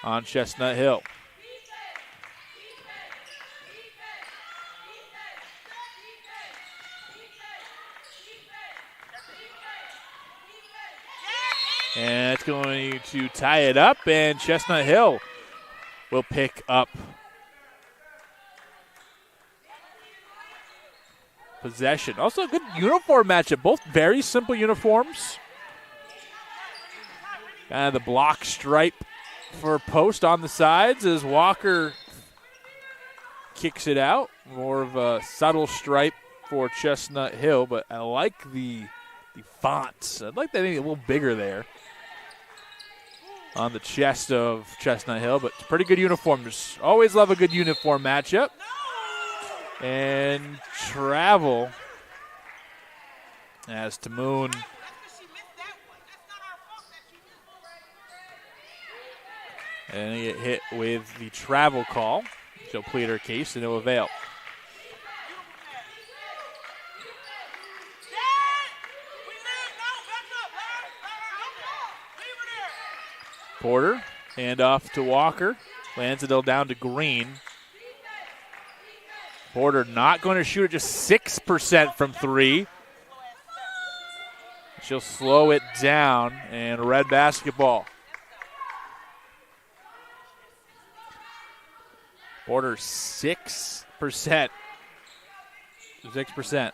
on Chestnut Hill. And it's going to tie it up, and Chestnut Hill will pick up possession. Also a good uniform matchup. Both very simple uniforms. Kind of the block stripe for Post on the sides as Walker kicks it out. More of a subtle stripe for Chestnut Hill, but I like the fonts. I'd like that maybe a little bigger there on the chest of Chestnut Hill, but it's pretty good uniforms. Always love a good uniform matchup. And travel as Tamoon and they get hit with the travel call. She'll plead her case and it'll avail. Porter, hand off to Walker. Lansadell down to Green. Porter not going to shoot it, just 6% from 3. She'll slow it down, and red basketball. Porter 6%. 6%.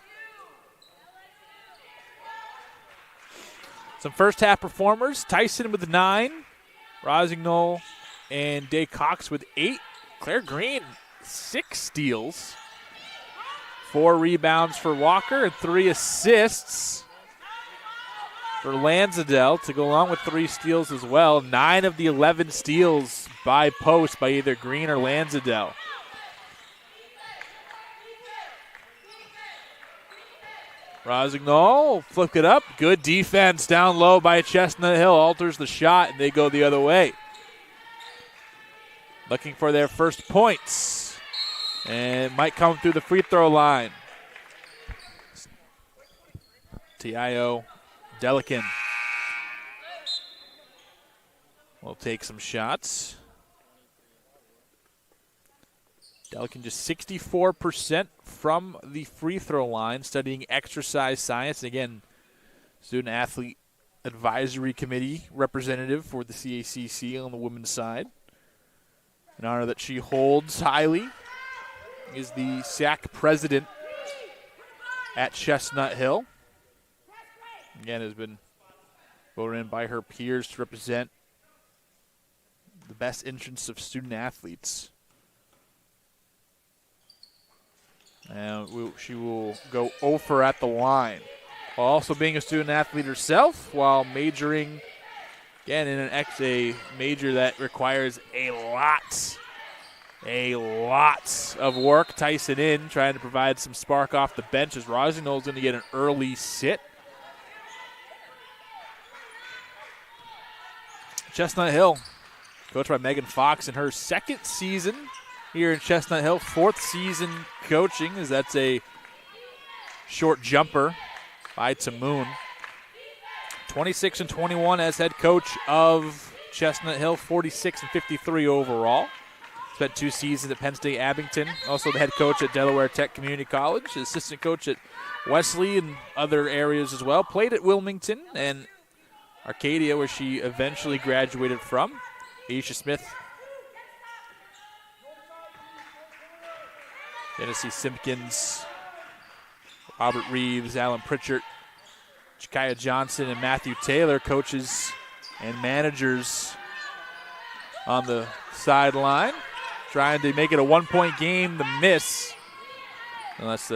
Some first half performers. Tyson with 9. Rosignol and Day Cox with 8. Claire Green, 6 steals. 4 rebounds for Walker and 3 assists for Lansadell to go along with 3 steals as well. 9 of the 11 steals by Post by either Green or Lansadell. Rosignol flipped it up. Good defense down low by Chestnut Hill. Alters the shot, and they go the other way. Looking for their first points. And might come through the free throw line. T.I.O. Delican will take some shots. Delican just 64% from the free throw line, studying exercise science. And again, Student Athlete Advisory Committee representative for the CACC on the women's side. An honor that she holds highly. Is the SAC president at Chestnut Hill. Again, has been voted in by her peers to represent the best interests of student athletes. And she will go over at the line, while also being a student athlete herself, while majoring, again, in a major that requires a lot of work. Tyson in, trying to provide some spark off the bench as Rossignol's going to get an early sit. Chestnut Hill, coached by Megan Fox in her second season here in Chestnut Hill, fourth season coaching, as that's a short jumper by Tamoon. 26-21 as head coach of Chestnut Hill, 46-53 overall. Spent 2 seasons at Penn State Abington, also the head coach at Delaware Tech Community College, assistant coach at Wesley and other areas as well. Played at Wilmington and Arcadia, where she eventually graduated from. Aisha Smith, Genesee Simpkins, Robert Reeves, Alan Pritchard, Jakaya Johnson, and Matthew Taylor, coaches and managers on the sideline, trying to make it a 1-point game. The miss. And that's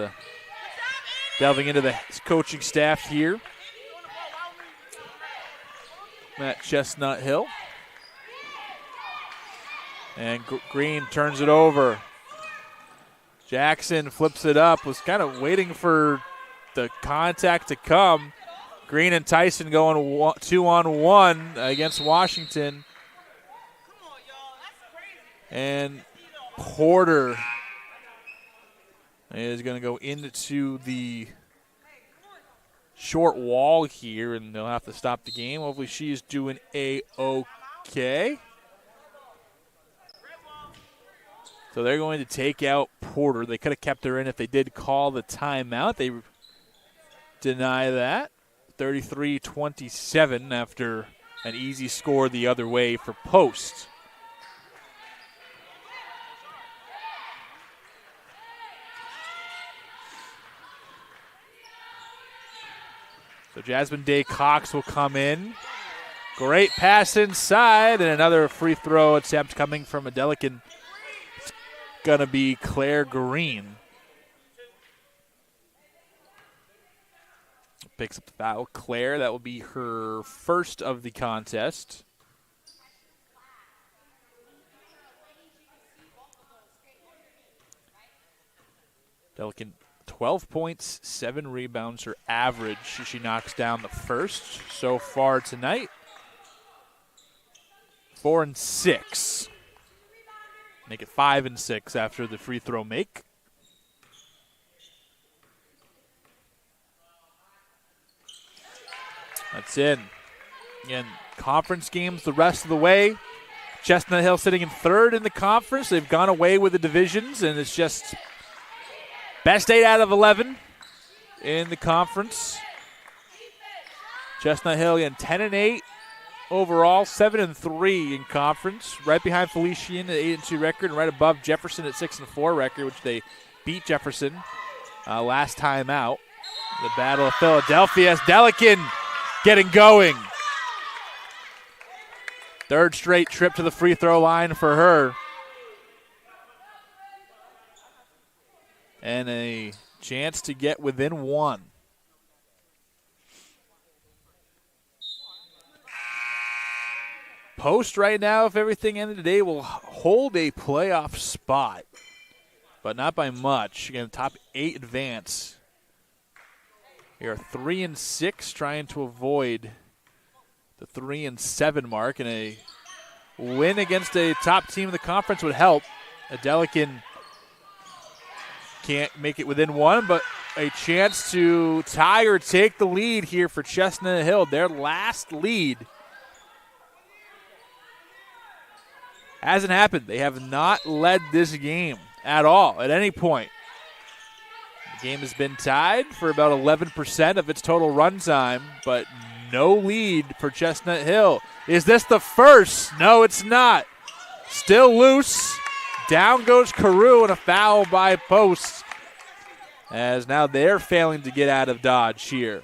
delving into the coaching staff here at Chestnut Hill. And Green turns it over. Jackson flips it up, was kind of waiting for the contact to come. Green and Tyson going 2-on-1 against Washington. And Porter is going to go into the short wall here, and they'll have to stop the game. Hopefully she's doing A-okay. So they're going to take out Porter. They could have kept her in if they did call the timeout. They deny that. 33-27 after an easy score the other way for Post. So Jasmine Day Cox will come in. Great pass inside, and another free throw attempt coming from a Delican. It's going to be Claire Green. Picks up the foul. Claire, that will be her first of the contest. Delican 12 points, 7 rebounds, her average. She knocks down the first so far tonight. 4 and 6. Make it 5 and 6 after the free throw make. That's in. Again, conference games the rest of the way. Chestnut Hill sitting in third in the conference. They've gone away with the divisions, and it's just best 8 out of 11 in the conference. Chestnut Hill again 10-8 overall, 7-3 in conference. Right behind Felician at 8-2 record, and right above Jefferson at 6-4 record, which they beat Jefferson last time out. The Battle of Philadelphia as Delican getting going. Third straight trip to the free throw line for her. And a chance to get within 1. Post right now, if everything ended today, will hold a playoff spot, but not by much. Again, top 8 advance. They are 3 and 6, trying to avoid the 3 and 7 mark, and a win against a top team in the conference would help. A Delican can't make it within one, but a chance to tie or take the lead here for Chestnut Hill. Their last lead hasn't happened. They have not led this game at all at any point. The game has been tied for about 11% of its total run time, but no lead for Chestnut Hill. Is this the first? No, it's not. Still loose. Down goes Carew, and a foul by Post, as now they're failing to get out of dodge here.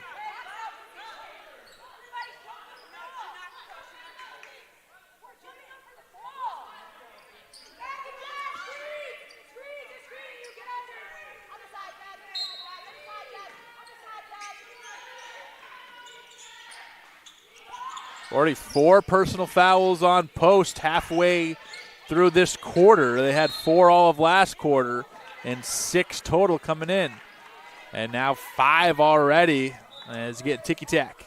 Already 4 personal fouls on Post halfway through this quarter. They had 4 all of last quarter and 6 total coming in. And now 5 already as getting ticky-tack.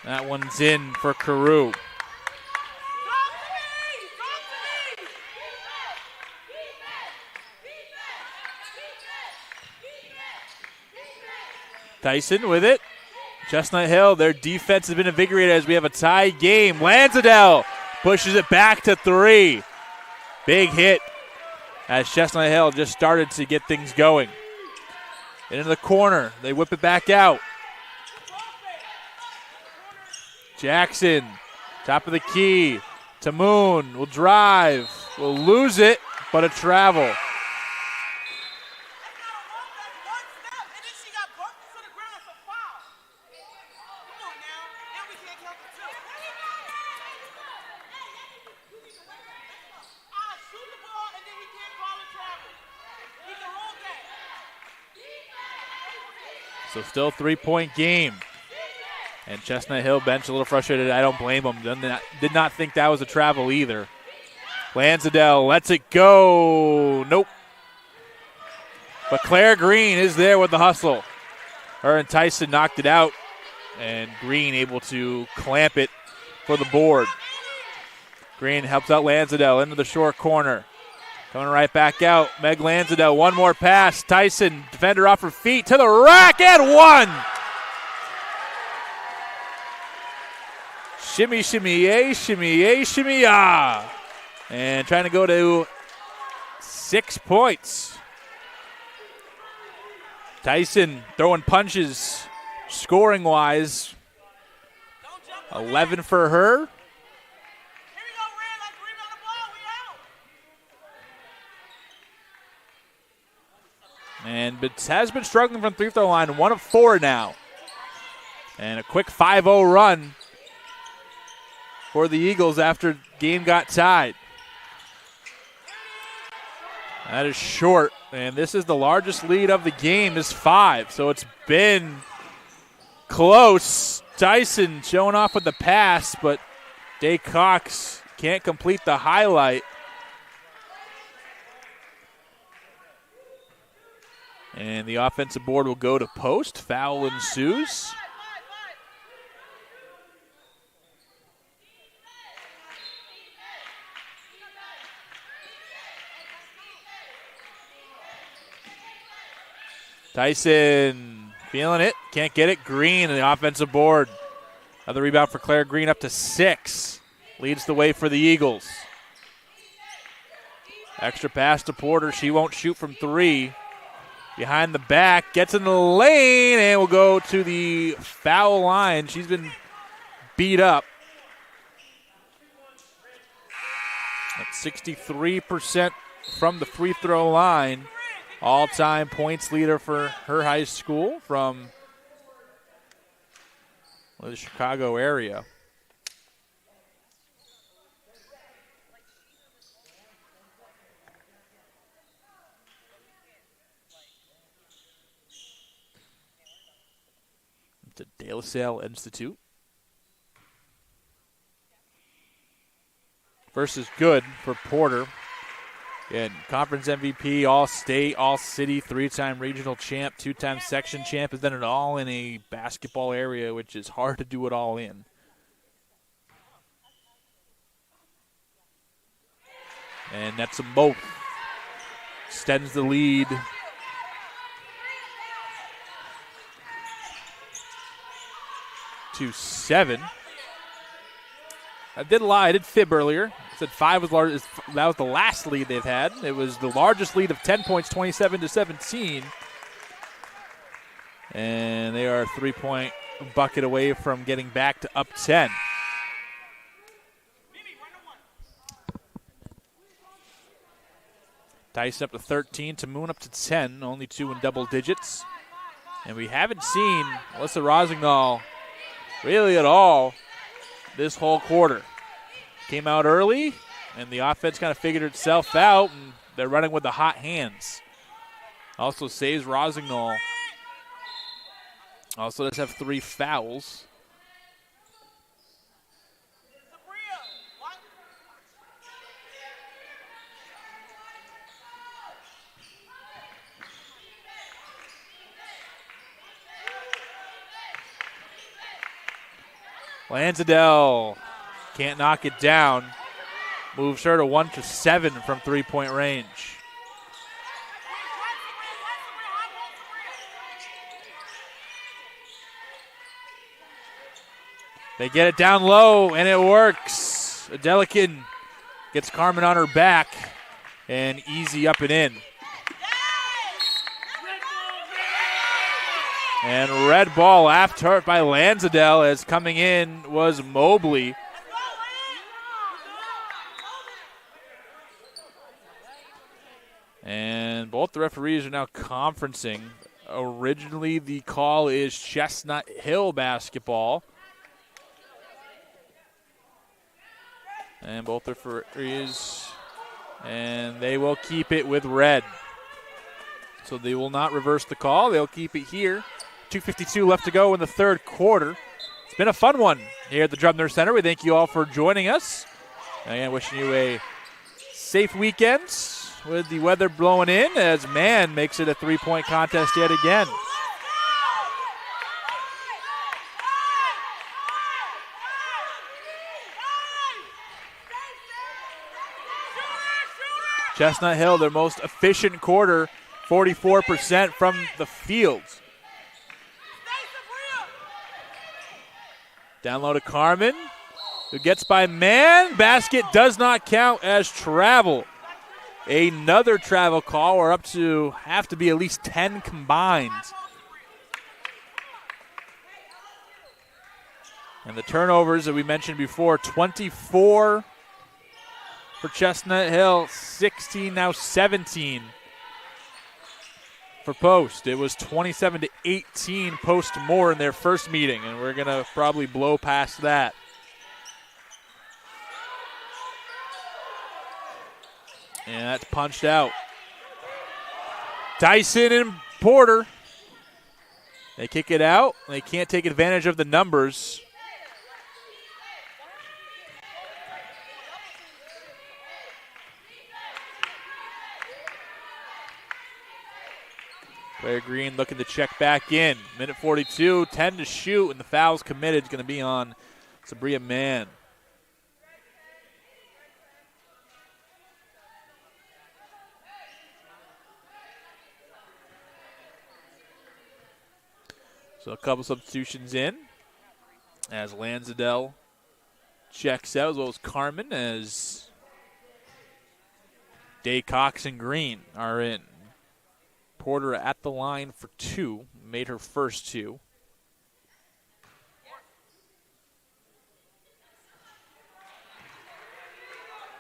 That one's in for Carew. Tyson with it. Chestnut Hill, their defense has been invigorated as we have a tie game. Lansdale pushes it back to 3. Big hit as Chestnut Hill just started to get things going. Into the corner, they whip it back out. Jackson, top of the key, to Moon, will drive, will lose it, but a travel. So still 3-point game. And Chestnut Hill bench a little frustrated. I don't blame them. Did not think that was a travel either. Lansdale lets it go. Nope. But Claire Green is there with the hustle. Her and Tyson knocked it out. And Green able to clamp it for the board. Green helps out Lansdale into the short corner. Coming right back out. Meg Lansdale, one more pass. Tyson, defender off her feet to the rack and one. Shimmy, shimmy, yay, shimmy, yay, shimmy, ah. And trying to go to 6 points. Tyson throwing punches, scoring-wise. 11 for her. But has been struggling from free throw line, 1 of 4 now. And a quick 5-0 run for the Eagles after the game got tied. That is short, and this is the largest lead of the game is 5, so it's been close. Tyson showing off with the pass, but Day Cox can't complete the highlight. And the offensive board will go to Post. Foul ensues. Tyson feeling it. Can't get it. Green on the offensive board. Another rebound for Claire Green up to 6. Leads the way for the Eagles. Extra pass to Porter. She won't shoot from 3. Behind the back. Gets in the lane and will go to the foul line. She's been beat up. At 63% from the free throw line. All-time points leader for her high school from the Chicago area. to De La Salle Institute. First is good for Porter. And conference MVP, all-state, all-city, 3-time regional champ, 2-time section champ, has done it all in a basketball area, which is hard to do it all in. And nets them both. Extends the lead. To 7. I did lie. I did fib earlier. I said 5 was large. That was the last lead they've had. It was the largest lead of 10 points, 27-17. And they are a 3-point bucket away from getting back to up 10. Tyson up to 13, Tamoon up to 10, only 2 in double digits. And we haven't seen Alyssa Rosignol really at all this whole quarter. Came out early, and the offense kind of figured itself out, and they're running with the hot hands. Also saves Rosignol. Also does have 3 fouls. Lanzadell can't knock it down. Moves her to 1-7 from 3-point range. They get it down low, and it works. Adelican gets Carmen on her back, and easy up and in. And red ball after by Lanzadell, as coming in was Mobley. And both the referees are now conferencing. Originally, the call is Chestnut Hill basketball. And both referees, and they will keep it with red. So they will not reverse the call. They'll keep it here. 2:52 left to go in the third quarter. It's been a fun one here at the Drumner Center. We thank you all for joining us. And wishing you a safe weekend with the weather blowing in, as man makes it a 3-point contest yet again. Chestnut Hill, their most efficient quarter, 44% from the field. Down low to Carmen, who gets by man. Basket does not count as travel. Another travel call. We're up to have to be at least 10 combined. And the turnovers that we mentioned before, 24 for Chestnut Hill, 16, now 17 for Post. It was 27-18 Post more in their first meeting, and we're going to probably blow past that. And that's punched out. Tyson and Porter. They kick it out. They can't take advantage of the numbers. Claire Green looking to check back in. Minute 42, 10 to shoot, and the foul's committed is going to be on Sabria Mann. So a couple substitutions in as Lanzadell checks out, as well as Carmen, as Day Cox and Green are in. Porter at the line for 2, made her first 2.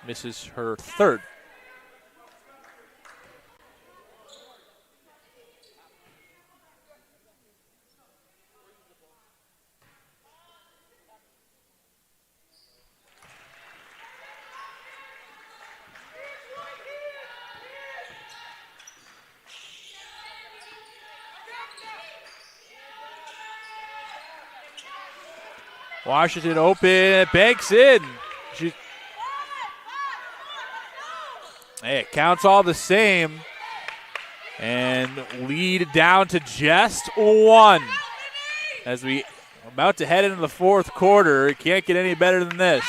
Misses her third. Washington open, banks in. Hey, it counts all the same. And lead down to just 1. As we are about to head into the fourth quarter, it can't get any better than this.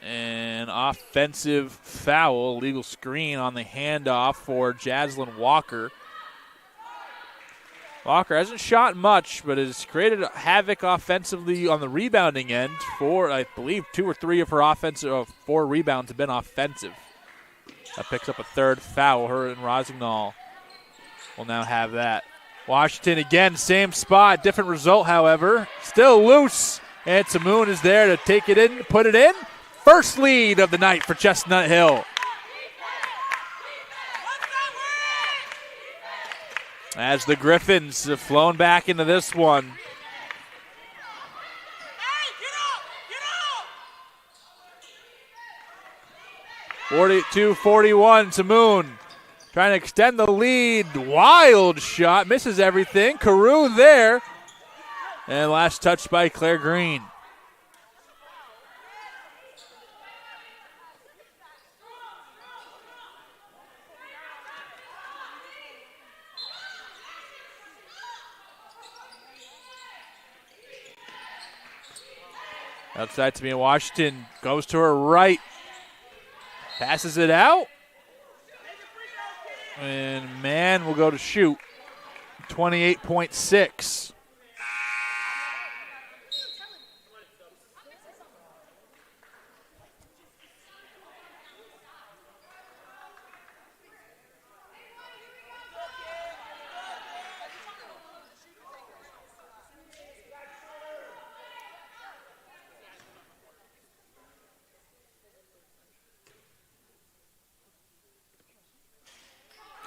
An offensive foul, legal screen on the handoff for Jaslyn Walker. Walker hasn't shot much, but has created havoc offensively on the rebounding end. I believe 2 or 3 of her 4 rebounds have been offensive. That picks up a third foul. Her and Rosignol will now have that. Washington again, same spot, different result, however. Still loose, and Tamoon is there to take it in, put it in. First lead of the night for Chestnut Hill. As the Griffins have flown back into this one. Hey, 42-41, Tamoon trying to extend the lead. Wild shot, misses everything. Carew there. And last touch by Claire Green. Outside to me in Washington, goes to her right, passes it out, and Mann will go to shoot, 28.6.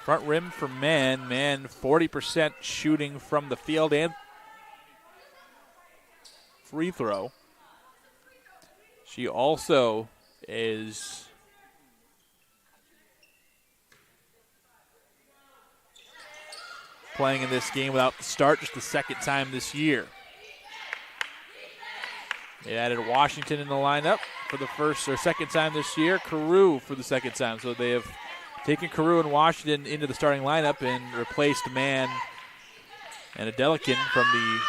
Front rim for Mann. Mann 40% shooting from the field and free throw. She also is playing in this game without the start just the second time this year. They added Washington in the lineup for the first or second time this year. Carew for the second time. So they have taken Carew and Washington into the starting lineup and replaced Mann and Adelican from the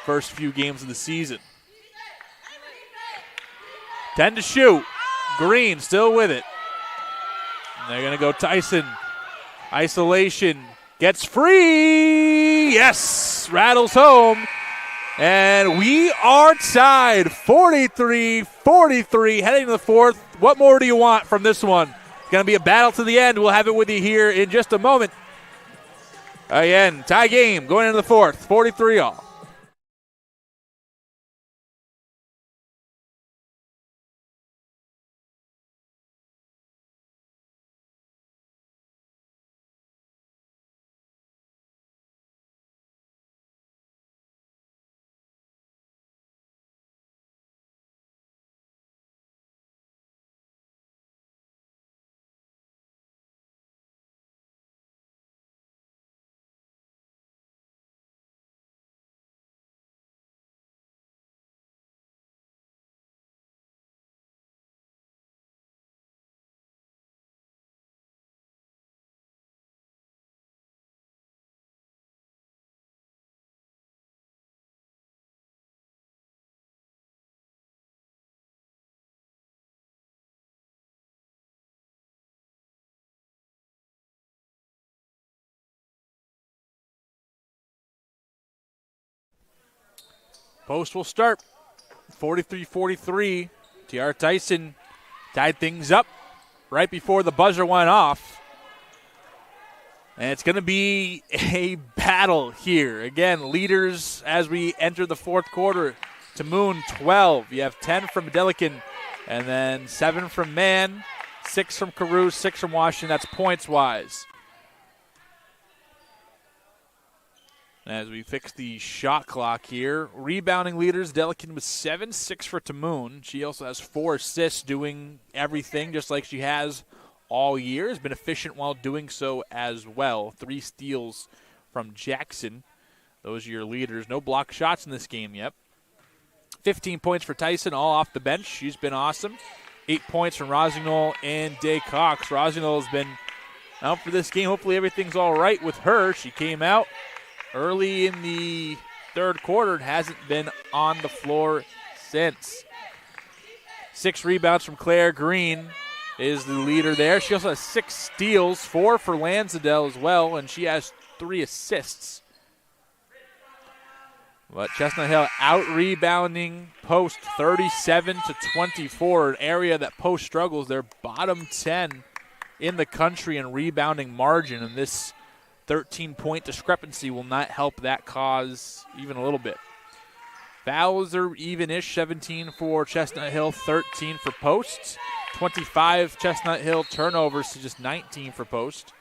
first few games of the season. 10 to shoot. Green still with it. And they're going to go Tyson. Isolation. Gets free. Yes. Rattles home. And we are tied 43-43 heading to the fourth. What more do you want from this one? It's going to be a battle to the end. We'll have it with you here in just a moment. Again, tie game going into the fourth, 43-all. Post will start. 43-43. Tiara Tyson tied things up right before the buzzer went off. And it's going to be a battle here. Again, leaders as we enter the fourth quarter. Tamoon, 12. You have 10 from Adelican, and then 7 from Mann, 6 from Carew, 6 from Washington. That's points-wise. As we fix the shot clock here, rebounding leaders, Delican with 7, 6 for Tamoon. She also has 4 assists, doing everything just like she has all year. Has been efficient while doing so as well. 3 steals from Jackson. Those are your leaders. No block shots in this game yet. 15 points for Tyson, all off the bench. She's been awesome. 8 points from Rosignol and Day Cox. Rosignol has been out for this game. Hopefully everything's all right with her. She came out early in the third quarter and hasn't been on the floor since. 6 rebounds from Claire Green is the leader there. She also has 6 steals, 4 for Lansdale as well, and she has 3 assists. But Chestnut Hill out-rebounding Post 37-24, an area that Post struggles. They're bottom 10 in the country in rebounding margin, and this 13-point discrepancy will not help that cause even a little bit. Fouls are even-ish, 17 for Chestnut Hill, 13 for Post. 25 Chestnut Hill turnovers to just 19 for Post.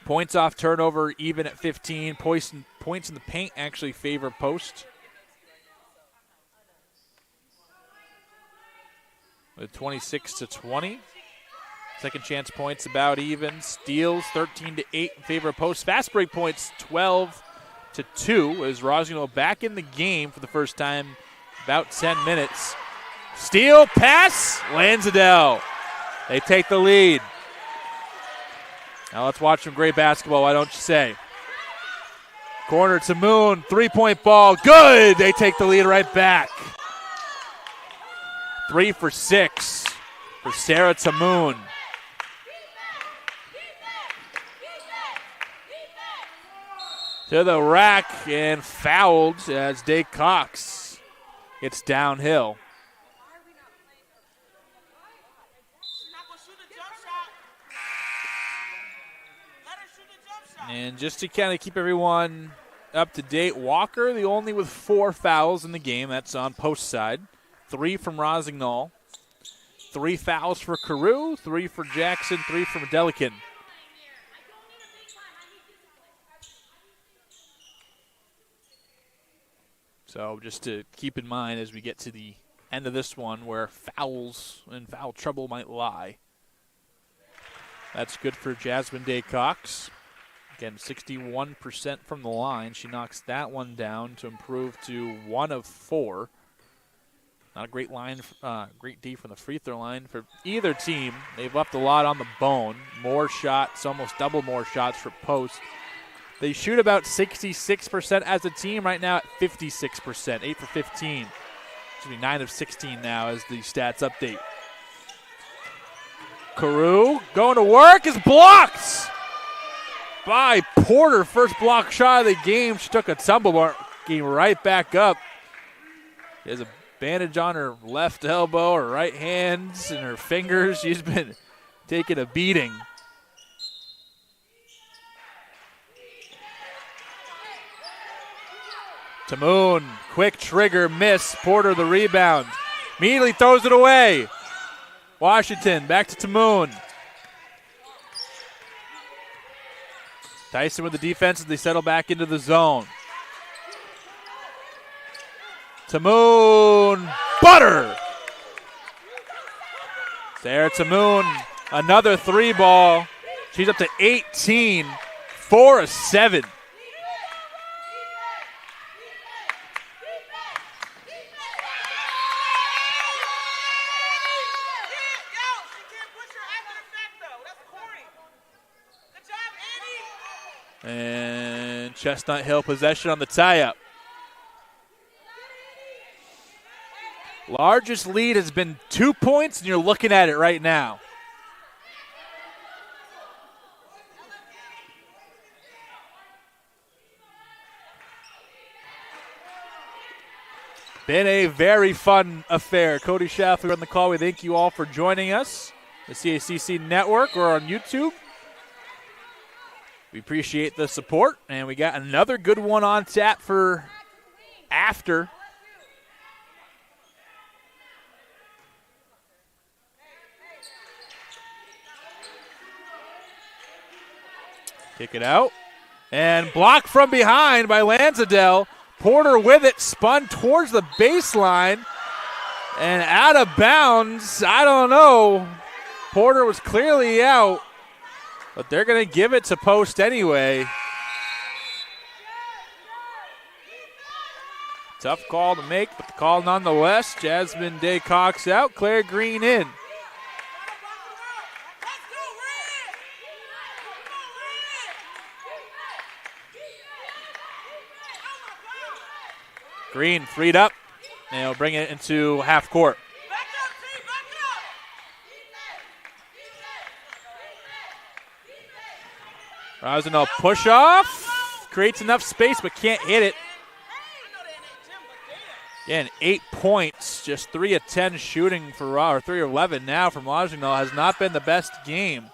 Points off turnover even at 15. Points in the paint actually favor Post. With 26-20. Second chance points about even. Steals 13-8 in favor of Post. Fast break points 12-2 as Rosignol back in the game for the first time about 10 minutes. Steal, pass, Lansdale. They take the lead. Now let's watch some great basketball, why don't you say? Corner to Moon, three-point ball, good! They take the lead right back. 3 for 6 for Sarah Tamoon. To the rack and fouled as Day Cox gets downhill. And just to kind of keep everyone up to date, Walker, the only with 4 fouls in the game. That's on Post side. 3 from Rosignol. 3 fouls for Carew, 3 for Jackson, 3 from Delican. So just to keep in mind as we get to the end of this one where fouls and foul trouble might lie. That's good for Jasmine Day Cox. Again, 61% from the line. She knocks that one down to improve to 1 of 4. Not a great line, great D from the free throw line for either team. They've left a lot on the bone. More shots, almost double more shots for Post. They shoot about 66% as a team right now at 56%, 8 for 15. Should be 9 of 16 now as the stats update. Carew going to work is blocked by Porter. First block shot of the game. She took a tumble, came right back up. She has a bandage on her left elbow, her right hands, and her fingers. She's been taking a beating. Tamoon, quick trigger, miss. Porter the rebound. Immediately throws it away. Washington, back to Tamoon. Tyson with the defense as they settle back into the zone. Tamoon, butter! Sarah Tamoon, another 3 ball. She's up to 18, 4 of 7. And Chestnut Hill possession on the tie-up. Largest lead has been 2 points, and you're looking at it right now. Been a very fun affair. Cody Schaff, on the call. We thank you all for joining us. The CACC Network or on YouTube. We appreciate the support, and we got another good one on tap for after. Kick it out, and blocked from behind by Lansdale. Porter with it, spun towards the baseline, and out of bounds. I don't know. Porter was clearly out. But they're going to give it to Post anyway. Tough call to make, but the call nonetheless. Jasmine Day Cox out, Claire Green in. Green freed up, and he'll bring it into half court. Rosendahl push off, creates enough space but can't hit it. Again, 8 points, just 3 of 10 shooting for, or 3 of 11 now from Rosendahl. Has not been the best game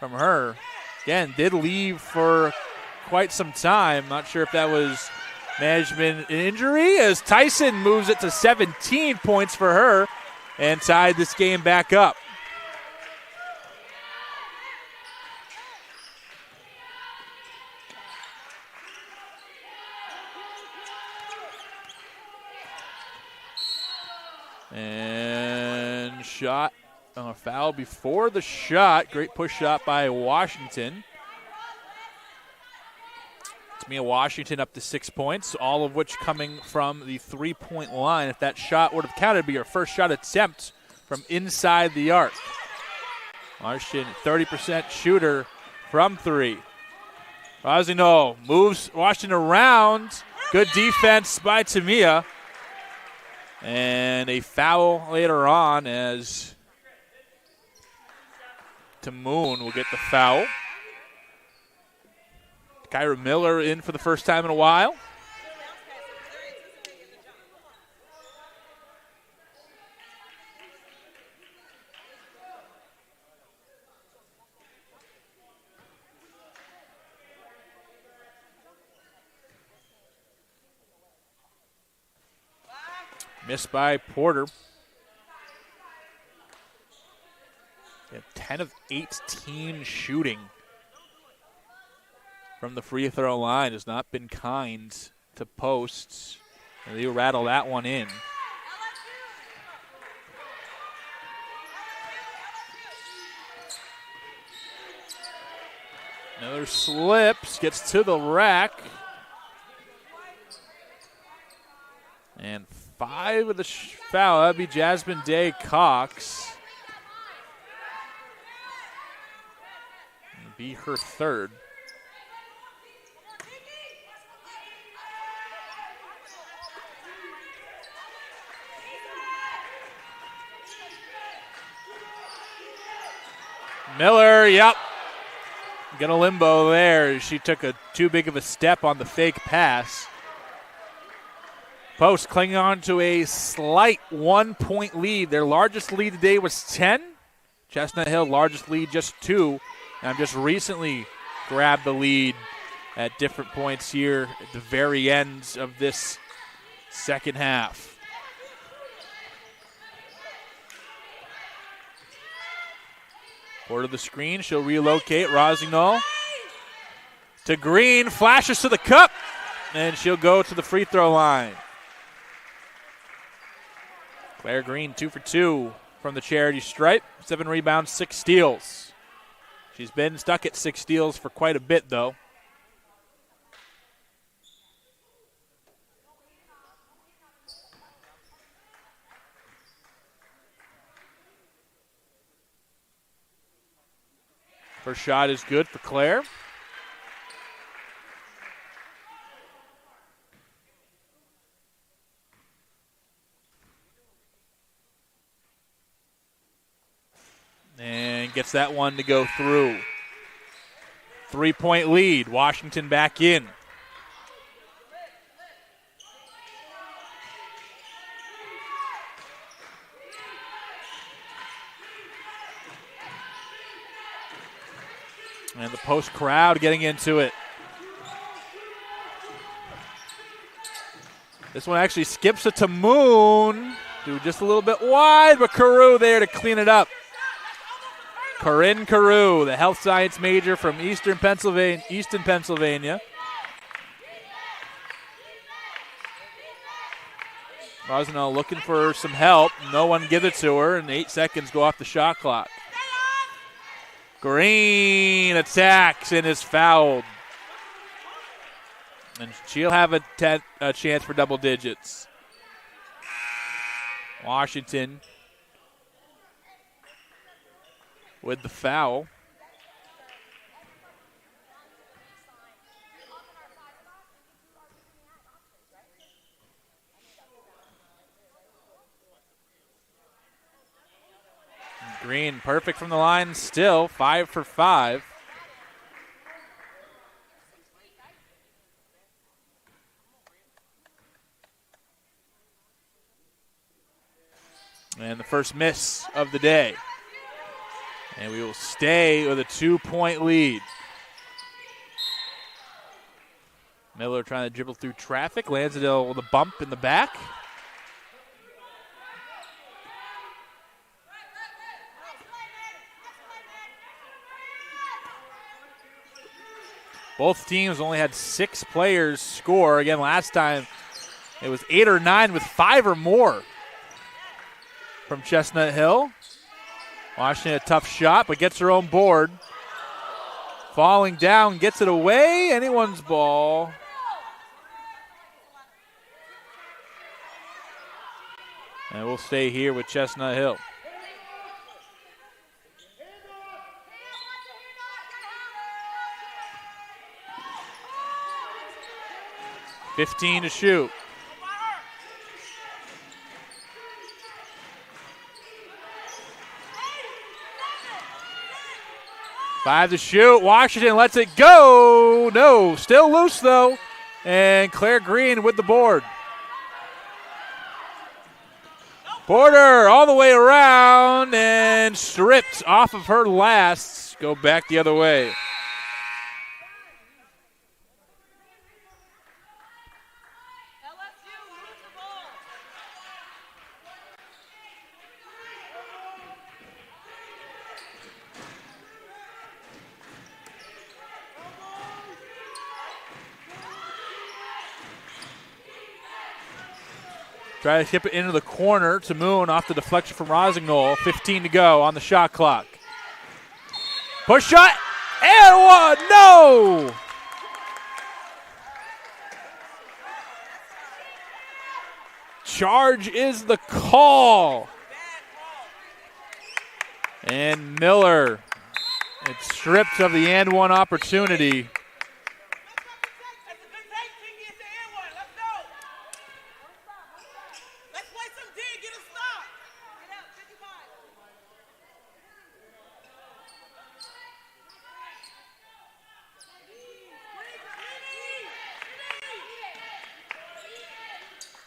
from her. Again, did leave for quite some time. Not sure if that was management injury, as Tyson moves it to 17 points for her and tied this game back up. And shot, foul before the shot. Great push shot by Washington. It's Mia Washington up to 6 points, all of which coming from the three-point line. If that shot would have counted, it'd be her first shot attempt from inside the arc. Washington, 30% shooter from three. Rosendahl moves Washington around. Good defense by Tamia. And a foul later on as Tamoon will get the foul. Kyra Miller in for the first time in a while. Missed by Porter. 10 of 18 shooting from the free throw line has not been kind to Posts. And they rattle that one in. Another slips, gets to the rack. And 5 of the foul. That'd be Jasmine Day Cox. It'll be her third. Miller, yep. Gonna limbo there. She took too big of a step on the fake pass. Post clinging on to a slight 1-point lead. Their largest lead today was 10. Chestnut Hill, largest lead, just 2. And just recently grabbed the lead at different points here at the very ends of this second half. Forward of the screen, she'll relocate. Rosendahl to Green, flashes to the cup, and she'll go to the free throw line. Claire Green, 2 for 2 from the charity stripe. 7 rebounds, 6 steals. She's been stuck at 6 steals for quite a bit, though. First shot is good for Claire. And gets that one to go through. 3-point lead. Washington back in. And the Post crowd getting into it. This one actually skips it to Moon. Do just a little bit wide, but Carew there to clean it up. Corinne Carew, the health science major from Easton, Pennsylvania. Rosendahl looking for some help. No one give it to her, and 8 seconds go off the shot clock. Green attacks and is fouled. And she'll have a chance for double digits. Washington with the foul. Green perfect from the line still, 5 for 5. And the first miss of the day. And we will stay with a 2-point lead. Miller trying to dribble through traffic. Lansdale with a bump in the back. Both teams only had 6 players score. Again, last time it was 8 or 9 with 5 or more from Chestnut Hill. Washington a tough shot, but gets her own board. Falling down, gets it away. Anyone's ball. And we'll stay here with Chestnut Hill. $15 to shoot. $5 to shoot. Washington lets it go. No, still loose though. And Claire Green with the board. Porter all the way around and stripped off of her last. Go back the other way. Try to skip it into the corner to Moon off the deflection from Rosignol. 15 to go on the shot clock. Push shot, and one, no! Charge is the call. And Miller, it's stripped of the and one opportunity.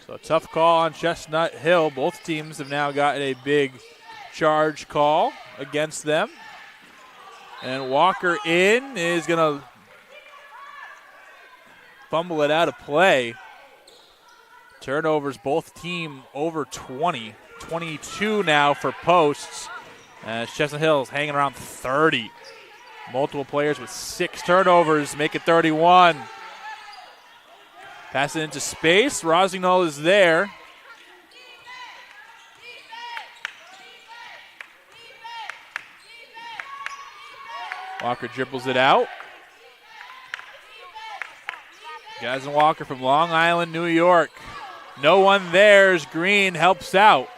So a tough call on Chestnut Hill. Both teams have now gotten a big charge call against them. And Walker in is going to fumble it out of play. Turnovers, both team over 20. 22 now for posts. Chestnut Hill is hanging around 30. Multiple players with 6 turnovers make it 31. Pass it into space. Rosignol is there. Walker dribbles it out. Jasmine Walker from Long Island, New York. No one there as Green helps out.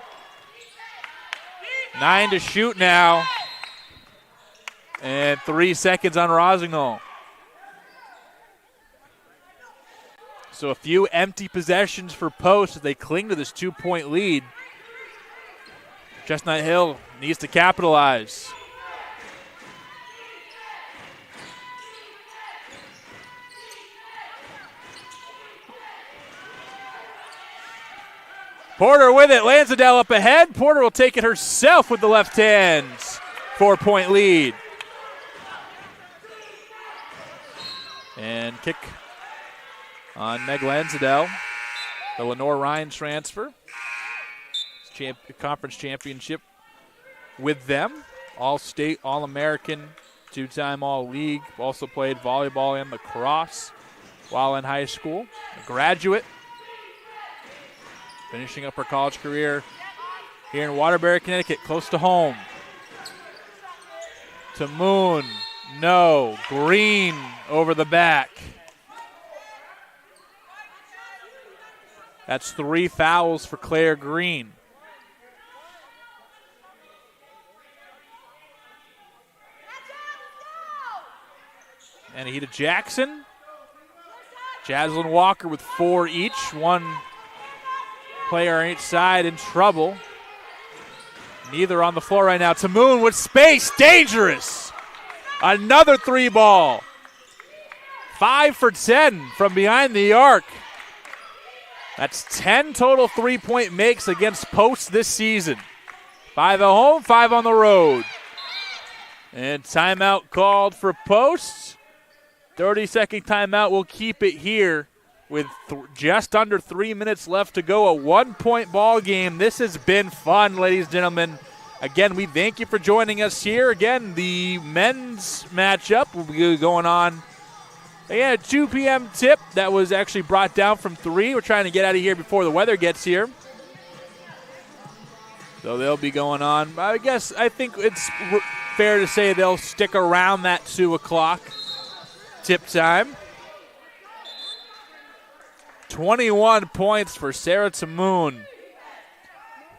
9 to shoot now. And 3 seconds on Rosignol. So a few empty possessions for post as they cling to this 2-point lead. Chestnut Hill needs to capitalize. Porter with it. Lansdale up ahead. Porter will take it herself with the left hand. 4-point lead. And kick on Meg Lansdale, the Lenore Ryan transfer. Conference championship with them. All-state, All-American, 2-time All-League. Also played volleyball and lacrosse while in high school. A graduate. Finishing up her college career here in Waterbury, Connecticut, close to home. to Moon. No. Green over the back. That's 3 fouls for Claire Green. Anahita Jackson. Jaslyn Walker with 4 each. One player on each side in trouble. Neither on the floor right now. Moon with space. Dangerous. Another 3 ball. 5 for 10 from behind the arc. That's 10 total 3-point makes against Post this season. 5 at home, 5 on the road. And timeout called for Post. 30-second timeout. We'll keep it here with just under 3 minutes left to go. A 1-point ball game. This has been fun, ladies and gentlemen. Again, we thank you for joining us here. Again, the men's matchup will be going on. Again, a 2 p.m. tip that was actually brought down from 3. We're trying to get out of here before the weather gets here. So they'll be going on. I think it's fair to say they'll stick around that 2 o'clock tip time. 21 points for Sarah Tamoon.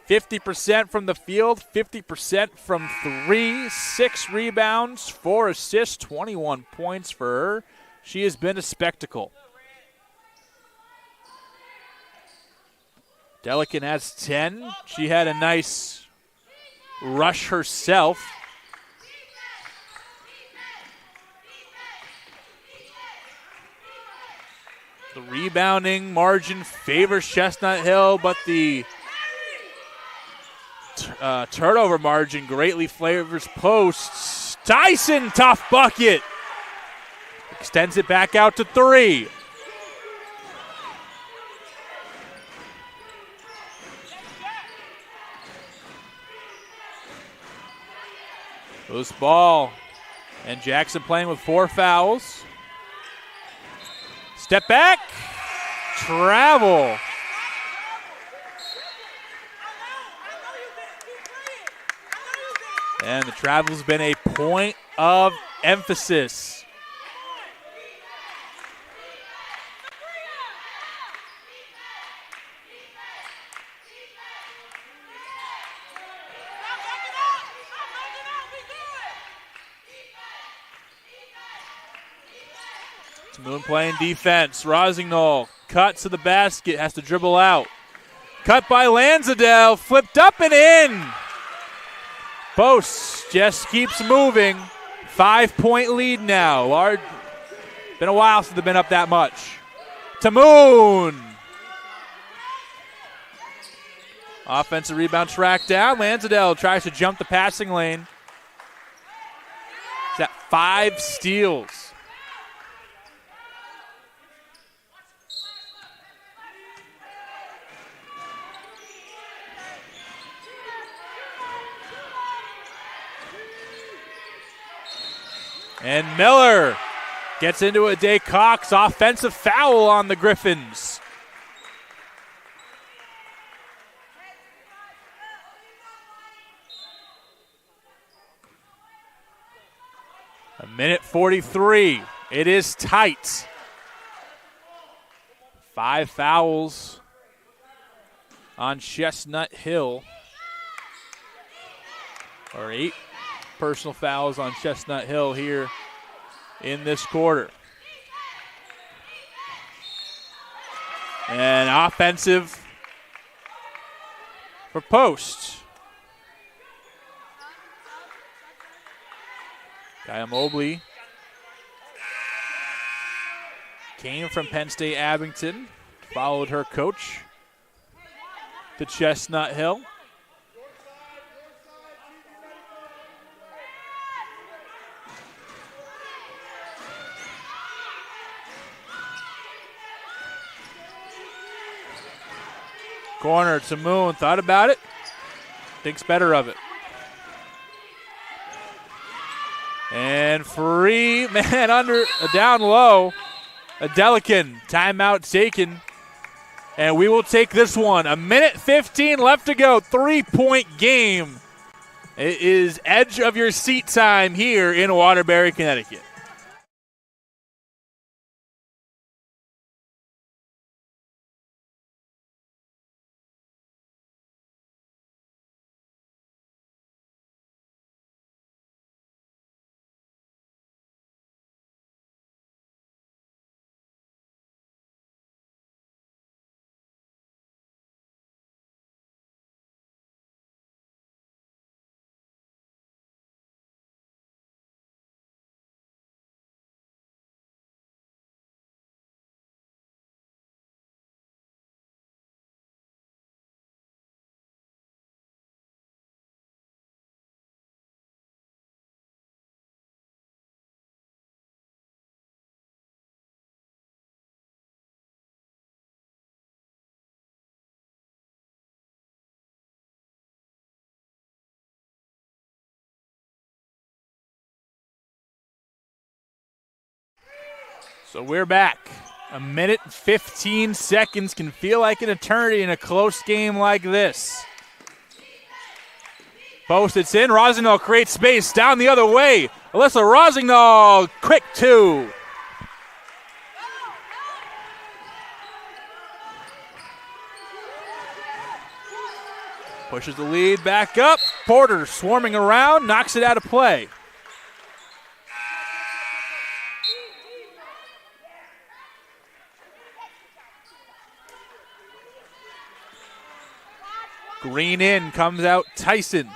50% from the field, 50% from 3, 6 rebounds, 4 assists, 21 points for her. She has been a spectacle. Delican has 10. She had a nice rush herself. The rebounding margin favors Chestnut Hill, but the turnover margin greatly favors Posts. Tyson, tough bucket. Extends it back out to 3. Loose ball. And Jackson playing with 4 fouls. Step back. Travel. And the travel's been a point of emphasis. Moon playing defense. Rosignol cuts to the basket, has to dribble out. Cut by Lanzadell, flipped up and in. Post just keeps moving. 5-point lead now. Been a while since they've been up that much. Tamoon. Offensive rebound tracked down. Lanzadell tries to jump the passing lane. He's at 5 steals. And Miller gets into a Day Cox offensive foul on the Griffins. A minute 43. It is tight. 5 fouls on Chestnut Hill. Or 8 personal fouls on Chestnut Hill here in this quarter. And offensive for Post. Kaya Mobley came from Penn State Abington, followed her coach to Chestnut Hill. Corner to Moon, thought about it, thinks better of it. And free, man, down low. A Delican, timeout taken. And we will take this one. A minute 15 left to go, 3-point game It is edge of your seat time here in Waterbury, Connecticut. So we're back. A minute and 15 seconds can feel like an eternity in a close game like this. Post, it's in. Rosignol creates space down the other way. Alyssa Rosignol, quick two. Pushes the lead back up. Porter swarming around, knocks it out of play. Green in, comes out Tyson.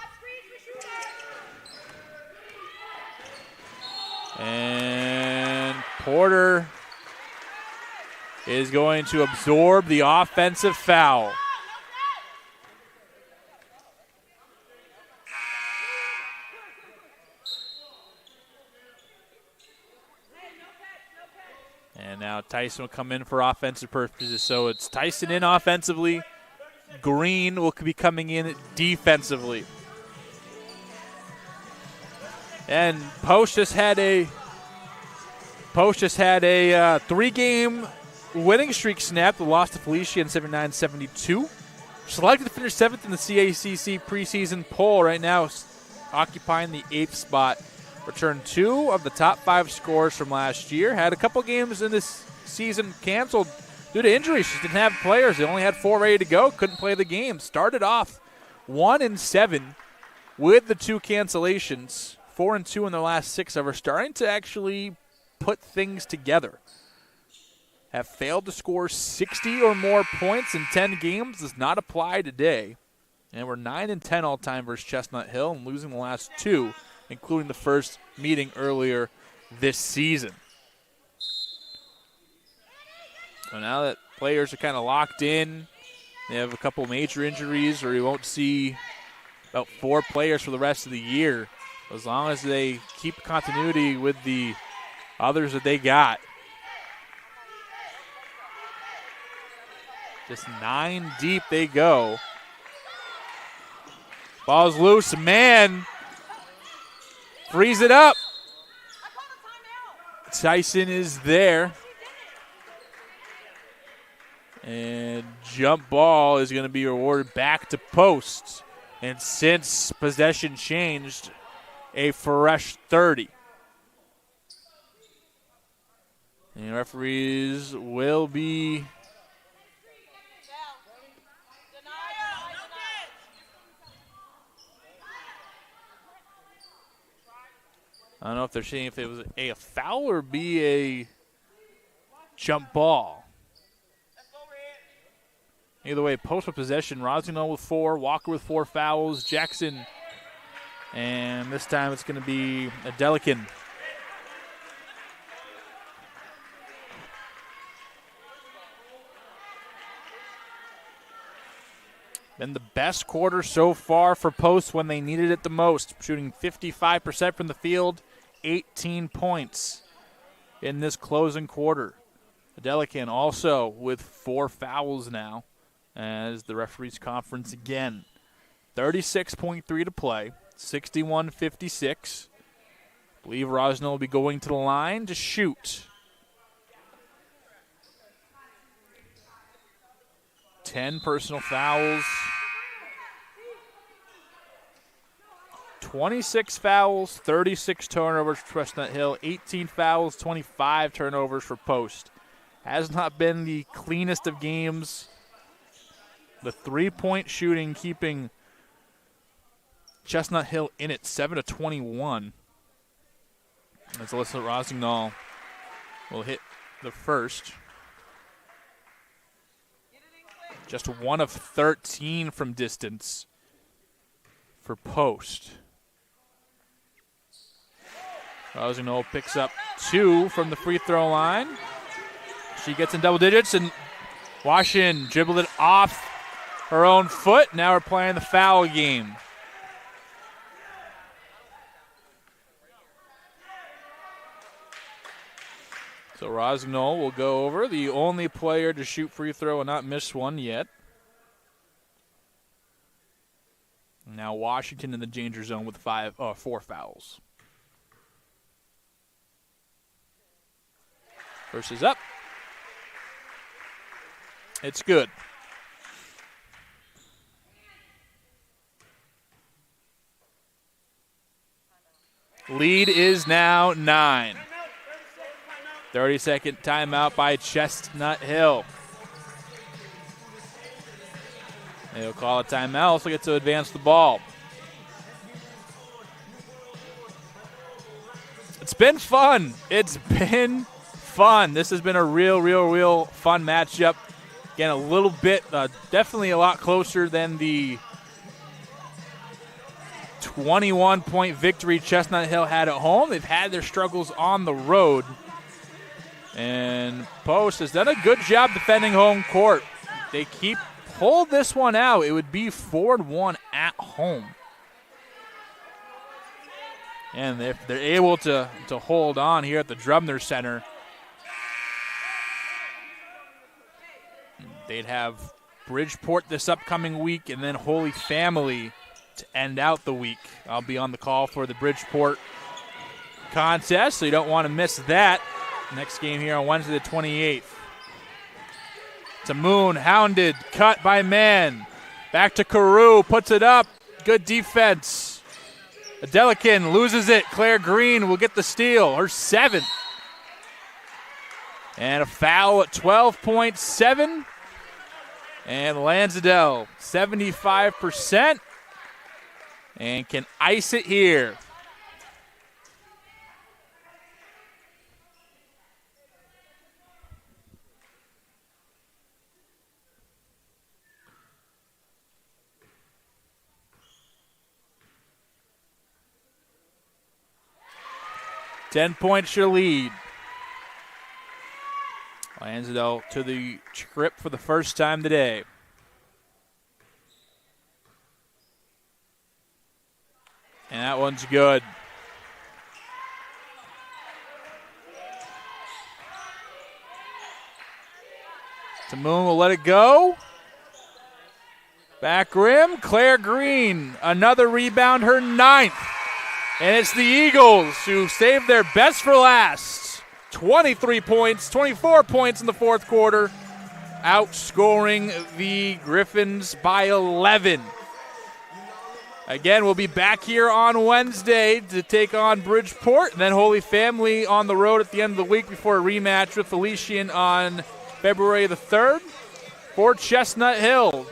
And Porter is going to absorb the offensive foul. And now Tyson will come in for offensive purposes. So it's Tyson in offensively. Green will be coming in defensively. And Post just had a 3-game winning streak snap. The loss to Felicia in 79-72. Selected to finish 7th in the CACC preseason poll. Right now occupying the 8th spot. Returned 2 of the top 5 scores from last year. Had a couple games in this season canceled due to injuries. She didn't have players. They only had 4 ready to go. Couldn't play the game. Started off 1-7 with the 2 cancellations. 4-2 in their last 6 of her. Starting to actually put things together. Have failed to score 60 or more points in 10 games. Does not apply today. And we're 9-10 all-time versus Chestnut Hill and losing the last 2, including the first meeting earlier this season. So now that players are kind of locked in, they have a couple major injuries, or you won't see about 4 players for the rest of the year. As long as they keep continuity with the others that they got. Just 9 deep they go. Ball's loose, man. Freeze it up. Tyson is there. And jump ball is going to be rewarded back to Post. And since possession changed, a fresh 30. And referees will be I don't know if they're saying if it was a foul or be a jump ball. Either way, Post with possession. Rosignol with 4, Walker with 4 fouls, Jackson, and this time it's going to be a Delican. Been the best quarter so far for Post when they needed it the most, shooting 55% from the field, 18 points in this closing quarter. Delican also with 4 fouls now as the referees conference again. 36.3 to play, 61-56. Believe Rosno will be going to the line to shoot. 10 personal fouls. 26 fouls, 36 turnovers for Chestnut Hill, 18 fouls, 25 turnovers for Post. Has not been the cleanest of games. The three-point shooting keeping Chestnut Hill in it, 7-21. As Alyssa Rosignol will hit the first. Just 1 of 13 from distance for Post. Rosignol picks up 2 from the free throw line. She gets in double digits, and Washington dribbled it off her own foot. Now we're playing the foul game. So Rosignol will go over, the only player to shoot free throw and not miss one yet. Now Washington in the danger zone with 4 fouls. First is up. It's good. Lead is now 9. 30-second timeout by Chestnut Hill. They'll call a timeout, also get to advance the ball. It's been fun. It's been fun. This has been a real fun matchup. Again, a little bit, definitely a lot closer than the 21-point victory Chestnut Hill had at home. They've had their struggles on the road. And Post has done a good job defending home court. They pulled this one out. It would be 4-1 at home. And if they're able to hold on here at the Drumner Center, they'd have Bridgeport this upcoming week and then Holy Family to end out the week. I'll be on the call for the Bridgeport contest, so you don't want to miss that. Next game here on Wednesday the 28th. To Moon, hounded, cut by Mann. Back to Carew, puts it up. Good defense. Adelican loses it. Claire Green will get the steal, her 7th. And a foul at 12.7. And Lansdale, 75%. And can ice it here. Ten points your lead. Lansdale to the trip for the first time today. And that one's good. Tamoon will let it go. Back rim, Claire Green. Another rebound, her 9th. And it's the Eagles who saved their best for last. 23 points, 24 points in the fourth quarter, outscoring the Griffins by 11. Again, we'll be back here on Wednesday to take on Bridgeport, and then Holy Family on the road at the end of the week before a rematch with Felician on February the 3rd. For Chestnut Hill,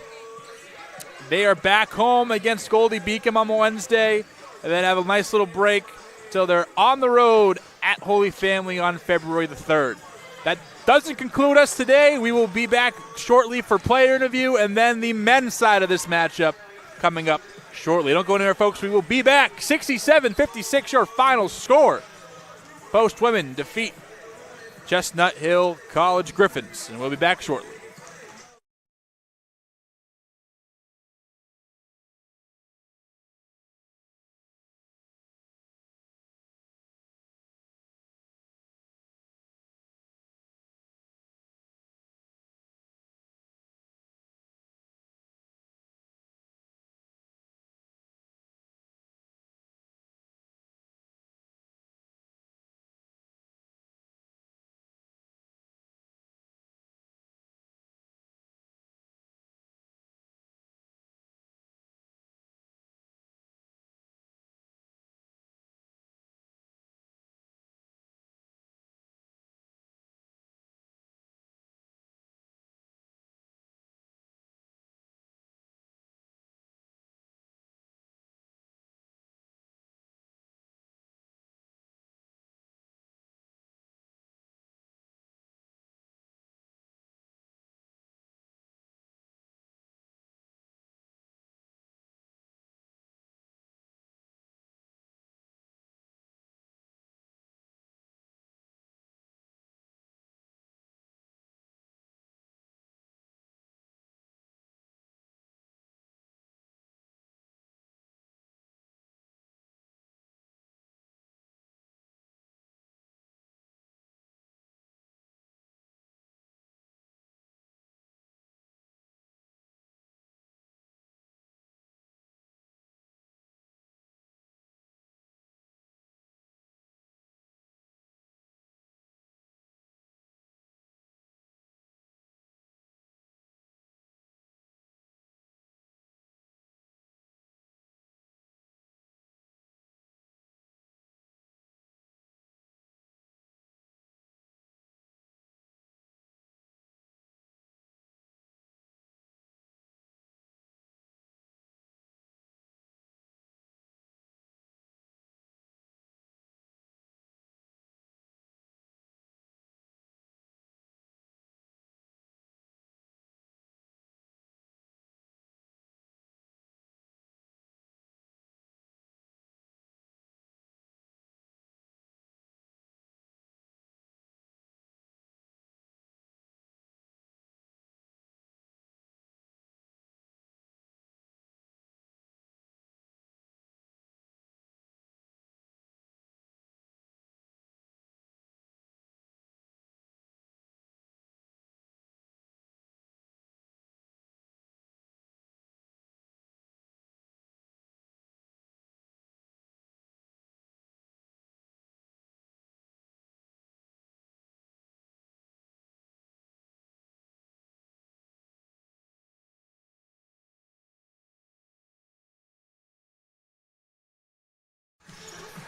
they are back home against Goldie Beacom on Wednesday, and then have a nice little break till they're on the road at Holy Family on February the 3rd. That doesn't conclude us today. We will be back shortly for player interview, and then the men's side of this matchup coming up shortly. Don't go anywhere, folks. We will be back. 67-56 your final score. Post women defeat Chestnut Hill College Griffins, and we'll be back shortly.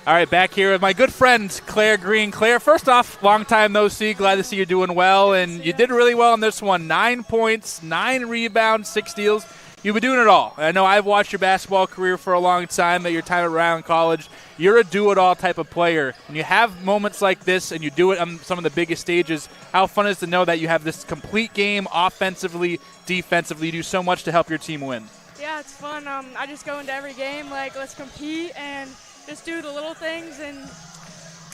All right, back here with my good friend, Claire Green. Claire, first off, long time no see. Glad to see you doing well, and you did really well on this one. 9 points, 9 rebounds, 6 steals. You've been doing it all. I know I've watched your basketball career for a long time, at your time at Rhode Island College. You're a do-it-all type of player. And you have moments like this, and you do it on some of the biggest stages. How fun is it to know that you have this complete game offensively, defensively. You do so much to help your team win. Yeah, it's fun. I just go into every game like, let's compete and just do the little things and,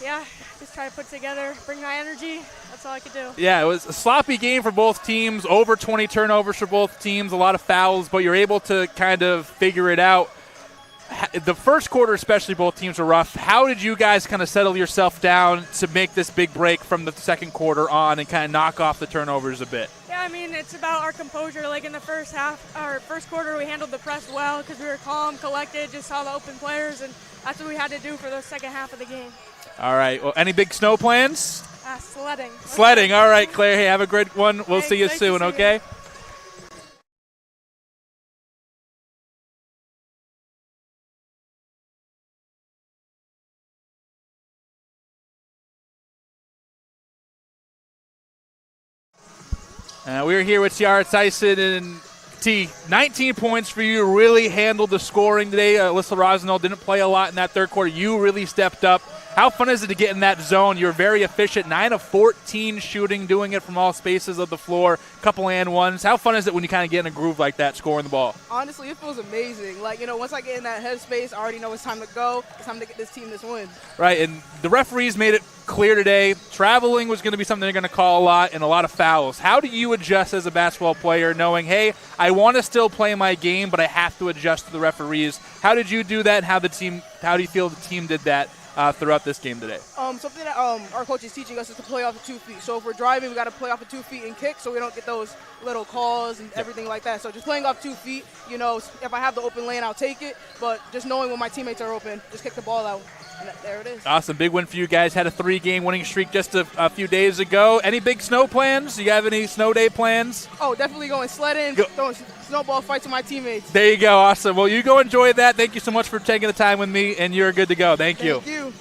yeah, just try to put together, bring my energy. That's all I could do. Yeah, it was a sloppy game for both teams, over 20 turnovers for both teams, a lot of fouls, but you're able to kind of figure it out. The first quarter especially, both teams were rough. How did you guys kind of settle yourself down to make this big break from the second quarter on and kind of knock off the turnovers a bit? Yeah, I mean, it's about our composure. Like in the first quarter, we handled the press well because we were calm, collected, just saw the open players, and that's what we had to do for the second half of the game. All right. Well, any big snow plans? Sledding. Sledding. All right, Claire. Hey, have a great one. We'll see you soon, okay? We're here with Ciara Tyson, and T, 19 points for you. Really handled the scoring today. Alyssa Rosnell didn't play a lot in that third quarter. You really stepped up. How fun is it to get in that zone? You're very efficient, 9 of 14 shooting, doing it from all spaces of the floor, couple and ones. How fun is it when you kind of get in a groove like that, scoring the ball? Honestly, it feels amazing. Like, once I get in that headspace, I already know it's time to go. It's time to get this team this win. Right, and the referees made it clear today. Traveling was going to be something they're going to call a lot, and a lot of fouls. How do you adjust as a basketball player knowing, hey, I want to still play my game, but I have to adjust to the referees? How did you do that, and how do you feel the team did that throughout this game today? Something that our coach is teaching us is to play off of 2 feet. So if we're driving, we got to play off of 2 feet and kick so we don't get those little calls and everything like that. So just playing off 2 feet, if I have the open lane, I'll take it. But just knowing when my teammates are open, just kick the ball out. And there it is. Awesome. Big win for you guys. Had a 3-game winning streak just a few days ago. Any big snow plans? Do you have any snow day plans? Oh, definitely going sledding, throwing snowball fights with my teammates. There you go. Awesome. Well, you go enjoy that. Thank you so much for taking the time with me, and you're good to go. Thank you. Thank you.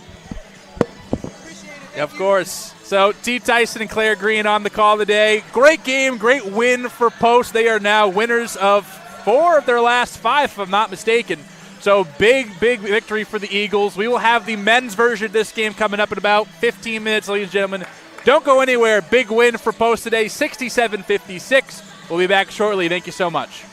Appreciate it. Of course. So, T. Tyson and Claire Green on the call today. Great game, great win for Post. They are now winners of 4 of their last 5, if I'm not mistaken. So big victory for the Eagles. We will have the men's version of this game coming up in about 15 minutes, ladies and gentlemen. Don't go anywhere. Big win for Post today, 67-56. We'll be back shortly. Thank you so much.